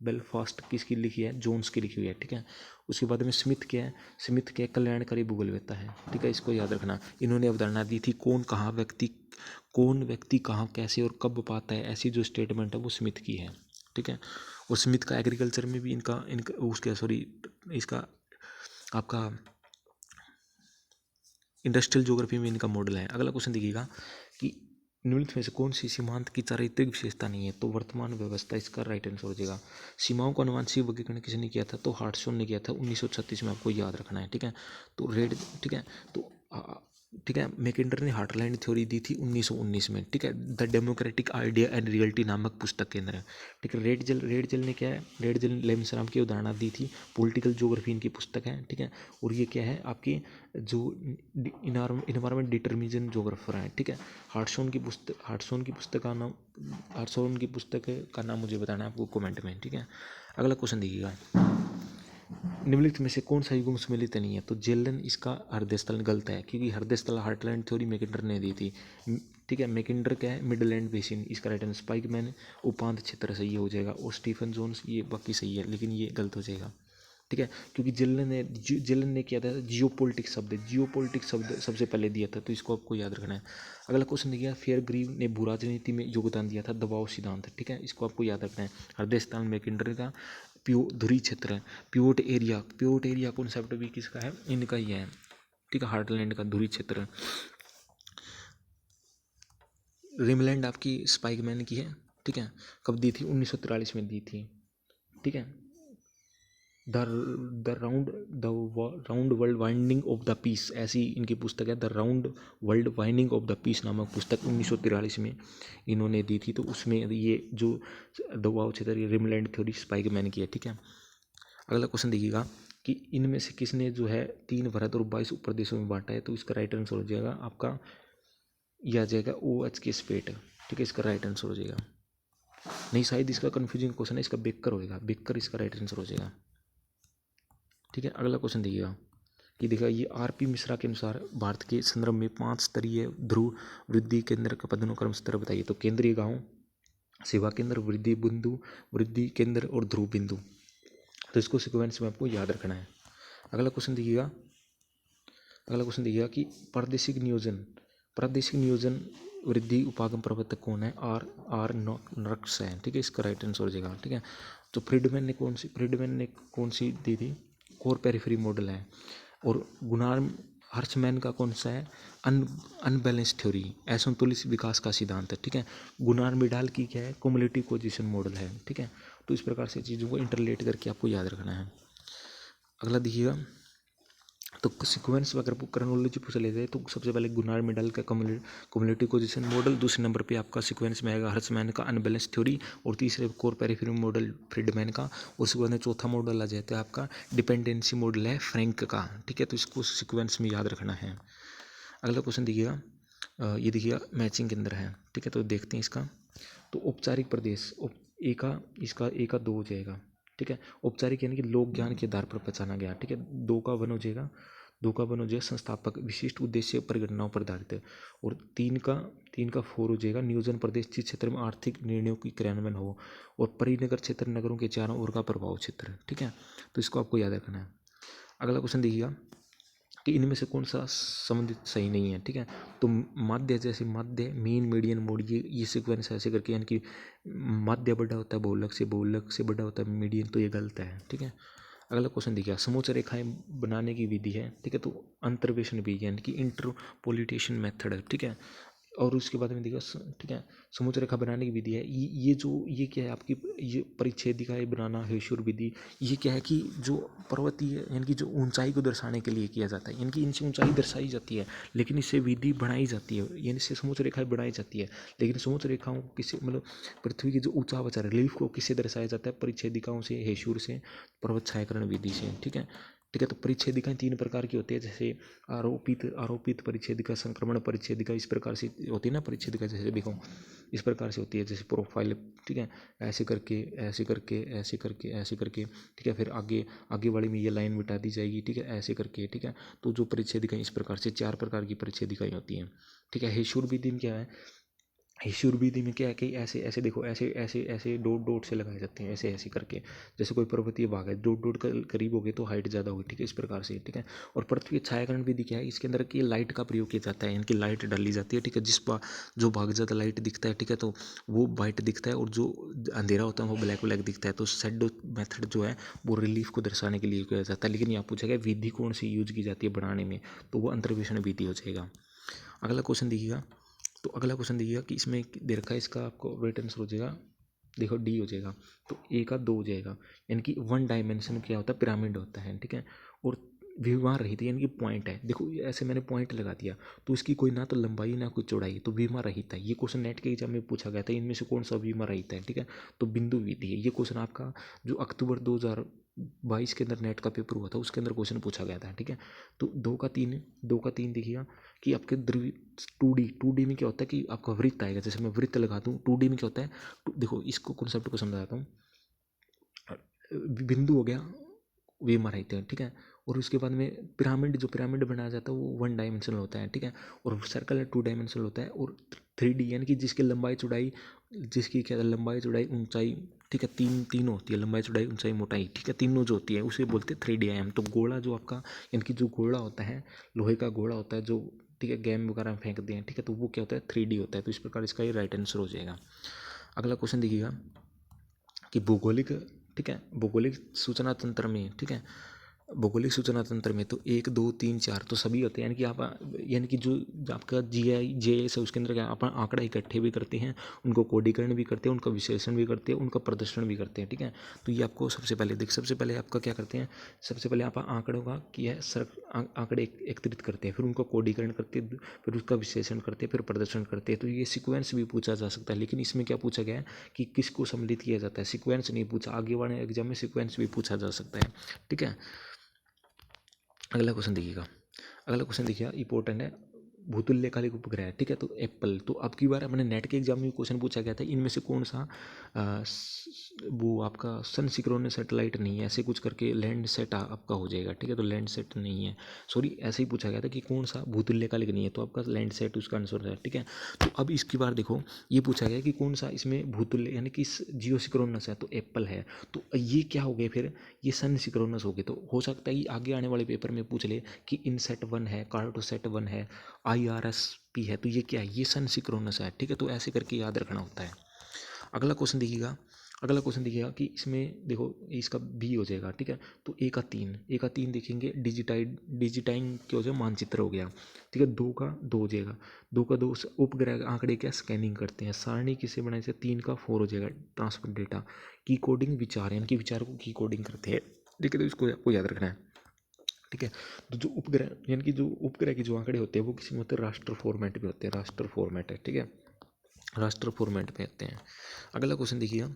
Belfast किसकी लिखी है, जोन्स की लिखी हुई है, ठीक है। उसके बाद में स्मिथ क्या है, स्मिथ क्या कल्याणकारी भूगोलवेत्ता है, ठीक है। इसको याद रखना। इन्होंने अवधारणा दी थी कौन व्यक्ति कहाँ कैसे और कब पाता है, ऐसी जो स्टेटमेंट है वो स्मिथ की है, ठीक है। और स्मिथ का एग्रीकल्चर में भी इनका इसका आपका इंडस्ट्रियल ज्योग्राफी में इनका मॉडल है। अगला क्वेश्चन देखिएगा कि निम्नलिखित में से कौन सी सीमांत की चारित्रिक विशेषता नहीं है, तो वर्तमान व्यवस्था इसका राइट आंसर हो जाएगा। सीमाओं का अनुवांशिक वर्गीकरण किसने किया था, तो हार्टसॉन ने किया था 1936 में, आपको याद रखना है, ठीक है। तो ठीक है, तो ठीक है, मैकेंडर ने हार्टलैंड थ्योरी दी थी 1919 में, ठीक है। The democratic idea and reality नामक पुस्तक के अंदर, ठीक है। रेड जेल ने क्या है, रेड जेल लेमसराम की उदाहरण दी थी, पॉलिटिकल ज्योग्राफी इनकी पुस्तक है, ठीक है। और ये क्या है आपकी जो इन्वायरमेंट डिटर्मिनेशन ज्योग्राफर हैं, ठीक है। हार्टसॉन की पुस्तक का नाम मुझे बताना है आपको कमेंट में, ठीक है। अगला क्वेश्चन देखिएगा, निम्नलिखित में से कौन सा युग्म सम्मिलित नहीं है, तो जेलन इसका हृदय स्थल गलत है, क्योंकि हृदय स्थल हार्टलैंड थ्योरी मैकेंडर ने दी थी, ठीक है। मैकेंडर क्या है, मिडलैंड बेसिन, इसका राइट आंसर। स्पाइकमैन उपांत क्षेत्र सही हो जाएगा, और स्टीफन जोन्स ये बाकी सही है, लेकिन ये गलत हो जाएगा, ठीक है। क्योंकि जेलन ने किया था जियोपॉलिटिक्स शब्द सबसे पहले दिया था, तो इसको आपको याद रखना है। अगला क्वेश्चन दिया, फेयर ग्रीव ने भू राजनीति में योगदान दिया था, दबाव सिद्धांत, ठीक है। इसको आपको याद रखना है। हृदय स्थान मैकेंडर का, धुरी क्षेत्र है, पिवोट एरिया कॉन्सेप्ट भी किसका है, इनका ही है, ठीक है। हार्टलैंड का धुरी क्षेत्र। रिमलैंड आपकी स्पाइकमैन की है, ठीक है। कब दी थी, 1943 में दी थी, ठीक है। The round world winding of the peace, ऐसी इनकी पुस्तक है, the round world winding of the peace नामक पुस्तक 1943 में इन्होंने दी थी। तो उसमें ये जो दबाव क्षेत्र रिमलैंड थ्योरी स्पाइकमैन की है, ठीक है। अगला क्वेश्चन देखिएगा कि इनमें से किसने जो है 3 भारत और 22 उपप्रदेशों में बांटा है, तो इसका राइट आंसर हो जाएगा आपका, यह आ जाएगा OH के स्पेट, ठीक है। इसका राइट आंसर हो जाएगा, नहीं शायद इसका कन्फ्यूजिंग क्वेश्चन है, इसका बेकर होएगा, बेकर इसका राइट आंसर हो जाएगा, ठीक है। अगला क्वेश्चन देखिएगा कि देखा ये RP मिश्रा के अनुसार भारत के संदर्भ में 5 स्तरीय ध्रुव वृद्धि केंद्र का पदानुक्रम स्तर बताइए, तो केंद्रीय गांव, सेवा केंद्र, वृद्धि बिंदु, वृद्धि केंद्र और ध्रुव बिंदु, तो इसको सिक्वेंस में आपको याद रखना है। अगला क्वेश्चन देखिएगा कि प्रादेशिक नियोजन वृद्धि उपागम प्रवर्तक कौन है, आर नर्क्स है, ठीक है। इसका राइट आंसर हो जाएगा, ठीक है। तो फ्रीडमैन ने कौन सी दी थी, कोर पेरिफेरी मॉडल है। और गुनार्म हर्चमैन का कौन सा है, अनबैलेंस थ्योरी, असंतुलित विकास का सिद्धांत है, ठीक है। गुनार मिडाल की क्या है, क्युमुलेटिव पोजीशन मॉडल है, ठीक है। तो इस प्रकार से चीज़ों को इंटरलेट करके आपको याद रखना है। अगला देखिएगा तो सीक्वेंस अगर क्रोनोलॉजी पूछ लेते हैं तो सबसे पहले गुनार मेंडल का कम्युलेटिव पोजीशन मॉडल, दूसरे नंबर पे आपका सीक्वेंस में आएगा हर्ट्जमैन का अनबैलेंस थ्योरी, और तीसरे कोर पेरिफेरल मॉडल फ्रीडमैन का। उसके बाद में चौथा मॉडल आ जाता है आपका डिपेंडेंसी मॉडल है फ्रैंक का, ठीक है। तो इसको सीक्वेंस में याद रखना है। अगला क्वेश्चन देखिएगा, ये देखिएगा मैचिंग के अंदर है, ठीक है। तो देखते हैं इसका। तो औपचारिक प्रदेश ए का, इसका ए का 2 हो जाएगा, ठीक है। औपचारिक यानी कि लोक ज्ञान के आधार पर पहचाना गया, ठीक है। 2 का 1 हो जाएगा, 2 का 1 हो जाएगा संस्थापक विशिष्ट उद्देश्य परिघटनाओं पर आधारित है। और 3 का 4 हो जाएगा नियोजन प्रदेश जिस क्षेत्र में आर्थिक निर्णयों की क्रियान्वयन हो। और परिनगर क्षेत्र नगरों के चारों ओर का प्रभाव क्षेत्र, ठीक है। तो इसको आपको याद रखना है। अगला क्वेश्चन देखिएगा कि इनमें से कौन सा संबंधित सही नहीं है, ठीक है। तो माध्य, जैसे माध्य, मीन, मीडियन, मोड, ये सीक्वेंस ऐसे करके, यानी कि माध्य बड़ा होता है बहुलक से बड़ा होता है मीडियन, तो ये गलत है, ठीक है। अगला क्वेश्चन देखिए, समोच्च रेखाएं बनाने की विधि है, ठीक है। तो अंतर्वेशन विधि यानी कि इंटरपोलिटेशन मेथड है, ठीक है। और उसके बाद में देखिए, ठीक है, समोच्च रेखा बनाने की विधि है। ये क्या है आपकी, ये परिच्छेदिकाएं बनाना हेशुर विधि। ये क्या है कि जो पर्वतीय यानी कि जो ऊंचाई को दर्शाने के लिए किया जाता है, यानी कि इनसे ऊंचाई दर्शाई जाती है, लेकिन इससे विधि बनाई जाती है, यानी इससे समोच्च रेखाएं बनाई जाती है। लेकिन समोच्च रेखाओं को किसी मतलब पृथ्वी की जो ऊंचा बचा रिलीफ को किससे दर्शाया जाता है, परिच्छेदिकाओं से, हेशुर से, पर्वत छायाकरण विधि से, ठीक है। ठीक है। तो परिच्छेदिकाएं 3 प्रकार की होती है, जैसे आरोपित परिच्छेदिका, संक्रमण परिच्छेदिका, इस प्रकार से होती है ना परिच्छेदिका, जैसे देखो इस प्रकार से होती है, जैसे प्रोफाइल, ठीक है, ऐसे करके ऐसे करके ऐसे करके ऐसे करके, ठीक है। फिर आगे आगे वाली में ये लाइन मिटा दी जाएगी, ठीक है, ऐसे करके, ठीक है। तो जो परिच्छेदिकाएं इस प्रकार से 4 प्रकार की परिच्छेदिकाएं होती हैं, ठीक है। हेशुर विधि में क्या है, हिशुर विधि में क्या है कि ऐसे ऐसे देखो, ऐसे ऐसे ऐसे डॉट डॉट से लगाए जाते हैं, ऐसे ऐसे करके, जैसे कोई पर्वतीय भाग है, डॉट डॉट करीब हो गए तो हाइट ज़्यादा होगी, ठीक है, इस प्रकार से, ठीक है। और पृथ्वी छायाकरण विधि क्या है, इसके अंदर की लाइट का प्रयोग किया जाता है, इनकी लाइट डाली जाती है, ठीक है। जो भाग ज़्यादा लाइट दिखता है, ठीक है, तो वो वाइट दिखता है, और जो अंधेरा होता है वो ब्लैक ब्लैक दिखता है। तो शेडो मेथड जो है वो रिलीफ को दर्शाने के लिए किया जाता है। लेकिन यहाँ पूछा गया विधि कौन सी यूज की जाती है बनाने में, तो वो अंतर्वेशन विधि हो जाएगा। अगला क्वेश्चन देखिएगा, तो अगला क्वेश्चन देखिएगा कि इसमें दे रखा है, इसका आपको राइट आंसर हो जाएगा, देखो डी हो जाएगा। तो ए का 2 हो जाएगा, यानी कि 1 डायमेंशन क्या होता है, पिरामिड होता है, ठीक है। और विमार रहित यानी कि पॉइंट है, देखो ऐसे मैंने पॉइंट लगा दिया, तो इसकी कोई ना तो लंबाई ना कोई चौड़ाई, तो विमार रहित है। ये क्वेश्चन नेट के एग्जाम में पूछा गया था, इनमें से कौन सा विमार रहित है, ठीक है। तो बिंदु विधि है, ये क्वेश्चन आपका जो अक्टूबर 2022 के अंदर नेट का पेपर हुआ था उसके अंदर क्वेश्चन पूछा गया था, ठीक है। तो 2 का 3 देखिएगा कि आपके ध्रुवी 2D में क्या होता है कि आपका वृत्त आएगा, जैसे मैं वृत्त लगा दूँ 2D में क्या होता है, देखो इसको कॉन्सेप्ट को समझाता हूँ। बिंदु हो गया वे रहते हैं, ठीक है। और उसके बाद में पिरामिड, जो पिरामिड बनाया जाता है वो 1 डायमेंशनल होता है, ठीक है। और सर्कल है 2 डायमेंशनल होता है। और 3D यानी कि जिसकी लंबाई चौड़ाई, जिसकी क्या लंबाई चौड़ाई ऊंचाई, ठीक है, तीन होती है, लंबाई चौड़ाई ऊंचाई मोटाई, ठीक है, तीनों जो होती है उसे बोलते हैं 3D आयाम। तो गोला जो आपका, यानी कि जो गोला होता है, लोहे का गोला होता है जो, ठीक है, गेम वगैरह में फेंकते हैं, ठीक है, तो वो क्या होता है 3D होता है। तो इस प्रकार इसका ये राइट आंसर हो जाएगा। अगला क्वेश्चन देखिएगा कि भौगोलिक, ठीक है, भौगोलिक सूचना तंत्र में, ठीक है, भौगोलिक सूचना तंत्र में तो 1 2 3 4 तो सभी होते हैं, यानी कि आप, यानी कि जो आपका GIS है उसके अंदर क्या अपन आंकड़ा इकट्ठे भी करते हैं, उनको कोडीकरण भी करते हैं, उनका विश्लेषण भी करते हैं, उनका प्रदर्शन भी करते हैं, ठीक है। तो ये आपको सबसे पहले आपका क्या करते हैं, सबसे पहले आप आंकड़ों का किया है आंकड़े एकत्रित करते हैं, फिर उनको कोडीकरण करते हैं, फिर उसका विश्लेषण करते हैं, फिर प्रदर्शन करते हैं। तो ये सीक्वेंस भी पूछा जा सकता है, लेकिन इसमें क्या पूछा गया है कि किसको सम्मिलित किया जाता है, सीक्वेंस नहीं पूछा। आगे वाले एग्जाम में सीक्वेंस भी पूछा जा सकता है, ठीक है। अगला क्वेश्चन देखिएगा, अगला क्वेश्चन देखिए इंपॉर्टेंट है, भूतुल्यकालिक उपग्रह है, ठीक है। तो एप्पल, तो अब की बार अपने नेट के एग्जाम में क्वेश्चन पूछा गया था, इनमें से कौन सा वो आपका सन सिक्रोनस सैटेलाइट नहीं है, ऐसे कुछ करके लैंड सेट आपका हो जाएगा, ठीक है। तो लैंड सेट नहीं है, सॉरी, ऐसे ही पूछा गया था कि कौन सा भूतुल्यकालिक नहीं है, तो आपका लैंड सेट उसका आंसर है, ठीक है। तो अब इसकी बार देखो, ये पूछा गया कि कौन सा इसमें भूतुल्य यानी कि जियो सिक्रोनस है, तो एप्पल है। तो ये क्या हो गए फिर, ये सन सिक्रोनस हो गए। तो हो सकता है कि आगे आने वाले पेपर में पूछ ले कि इनसेट 1 है, कार्टोसेट 1 है, IRSP है, तो ये क्या है, ये सन सिक्रोनस है, ठीक है। तो ऐसे करके याद रखना होता है। अगला क्वेश्चन देखिएगा, अगला क्वेश्चन देखिएगा कि इसमें देखो इसका बी हो जाएगा, ठीक है। तो ए का 3 देखेंगे, डिजिटाइंग क्या हो जाएगा, मानचित्र हो गया, ठीक है। 2 का 2 हो जाएगा, 2 का 2 उपग्रह आंकड़े क्या स्कैनिंग करते हैं, सारणी किसे बनाए से 3 का 4 हो जाएगा, ट्रांसफर डेटा, की कोडिंग विचार यानी कि विचार को की कोडिंग करते हैं, ठीक है। तो इसको आपको याद रखना है। ठीक है। तो जो उपग्रह यानी कि जो उपग्रह की जो आंकड़े होते हैं वो किसी में होते हैं राष्ट्र फॉर्मेट में होते हैं, राष्ट्र फॉर्मेट है, ठीक है, राष्ट्र फॉर्मेट में होते हैं। अगला क्वेश्चन देखिएगा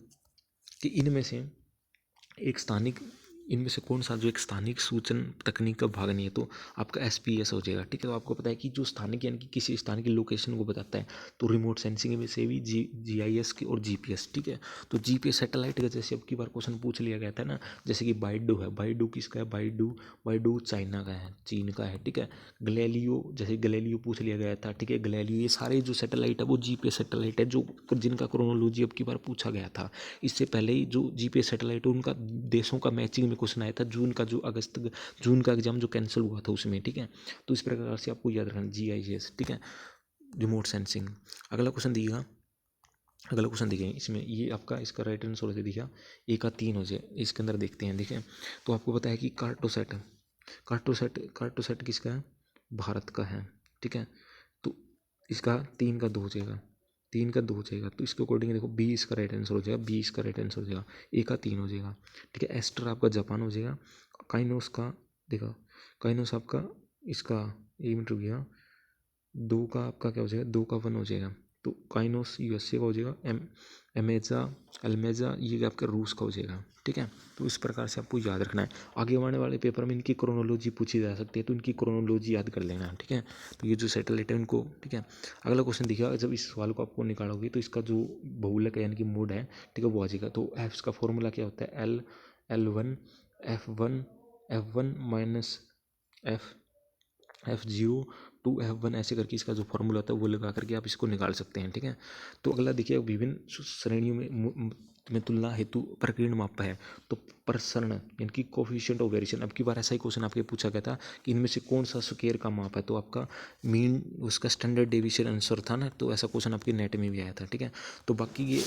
कि इनमें से एक स्थानिक, इनमें से कौन सा जो एक स्थानिक सूचन तकनीक का भाग नहीं है, तो आपका SPS हो जाएगा, ठीक है। तो आपको पता है कि जो स्थानिक यानी कि किसी स्थान की लोकेशन को बताता है, तो रिमोट सेंसिंग में से भी GIS की और GPS, ठीक है। तो GPS सैटेलाइट का जैसे अब की बार क्वेश्चन पूछ लिया गया था ना, जैसे कि बाइडू है, बाइडू किसका है, बाइडू चाइना का है, चीन का है, ठीक है। गलेलियो, जैसे गलेलियो पूछ लिया गया था, ठीक है, गलेलियो, ये सारे जो सैटेलाइट है वो GPS सैटेलाइट है, जो जिनका क्रोनोलॉजी अब की बार पूछा गया था। इससे पहले ही जो GPS सैटेलाइट है उनका देशों का मैचिंग में क्वेश्चन आया था, जून का एग्जाम जो कैंसिल हुआ था उसमें, ठीक है। तो इस प्रकार से आपको याद रखना GIS, ठीक है, रिमोट सेंसिंग। अगला क्वेश्चन दिखेगा, अगला क्वेश्चन देखिए, इसमें ये आपका इसका राइट आंसर हो दिखा 1 का 3 हो जाए, इसके अंदर देखते हैं, देखिए। तो आपको पता है कि कार्टोसेट किसका है, भारत का है, ठीक है। तो इसका 3 का 2 हो जाएगा, 3 का 2 हो जाएगा, तो इसके अकॉर्डिंग देखो 20 का राइट आंसर हो जाएगा, 20 का राइट आंसर हो जाएगा, 1 का 3 हो जाएगा, ठीक है। एस्टर आपका जापान हो जाएगा, काइनोस का देखा, काइनोस आपका इसका 1 मिनट रुक गया, 2 का आपका क्या हो जाएगा, 2 का 1 हो जाएगा, तो काइनोस USA का हो जाएगा, अल्मेजा ये आपका रूस का हो जाएगा, ठीक है। तो इस प्रकार से आपको याद रखना है, आगे आने वाले पेपर में इनकी क्रोनोलॉजी पूछी जा सकती है, तो इनकी क्रोनोलॉजी याद कर लेना, ठीक है। तो ये जो सैटेलाइट है उनको, ठीक है। अगला क्वेश्चन देखिएगा, जब इस सवाल को आपको निकालोगे तो इसका जो बहुलक है यानी कि मोड है, ठीक है, वो आ जाएगा। तो एफ का फॉर्मूला क्या होता है, L1 F1 minus F0 to F1 ऐसे करके इसका जो फॉर्मूला होता है वो लगा करके आप इसको निकाल सकते हैं, ठीक है। तो अगला देखिए, विभिन्न श्रेणियों में तुलना हेतु प्रकीर्ण माप है, तो प्रसरण यानी कि कोफिशिएंट ऑफ वेरिएशन, अब की बार ऐसा ही क्वेश्चन आपके पूछा गया था कि इनमें से कौन सा स्क्वायर का माप है, तो आपका मीन उसका स्टैंडर्ड डेविएशन आंसर था ना, तो ऐसा क्वेश्चन आपके नेट में भी आया था, ठीक है। तो बाकी ये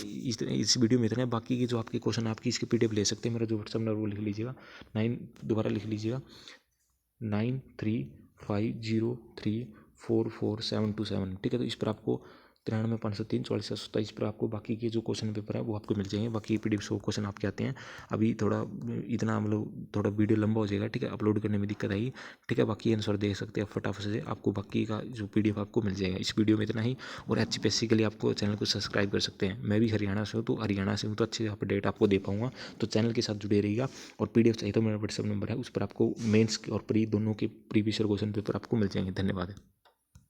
इस वीडियो में इतना है, बाकी के जो आपके क्वेश्चन आपकी इसकी PDF ले सकते हैं, मेरा जो व्हाट्सअप नंबर वो लिख लीजिएगा, 9 दोबारा लिख लीजिएगा 9350344727, ठीक है। तो इस पर आपको 93 503 44 पर आपको बाकी के जो क्वेश्चन पेपर है वो आपको मिल जाएंगे, बाकी PDF 100 क्वेश्चन आपके आते हैं। अभी थोड़ा इतना मतलब थोड़ा वीडियो लंबा हो जाएगा, ठीक है, अपलोड करने में दिक्कत आएगी, ठीक है। बाकी आंसर देख सकते हैं फटाफट से, आपको बाकी का जो PDF आपको मिल जाएगा। इस वीडियो में इतना ही, और HPSC के लिए आपको चैनल को सब्सक्राइब कर सकते हैं। मैं भी हरियाणा से हूँ, तो हरियाणा से हूँ तो अच्छे अपडेट आपको दे पाऊँगा, तो चैनल के साथ जुड़े रहिएगा। और PDF चाहिए तो मेरा व्हाट्सअप नंबर है, उस पर आपको मेंस और प्री दोनों के प्रीवियस क्वेश्चन पेपर आपको मिल जाएंगे। धन्यवाद।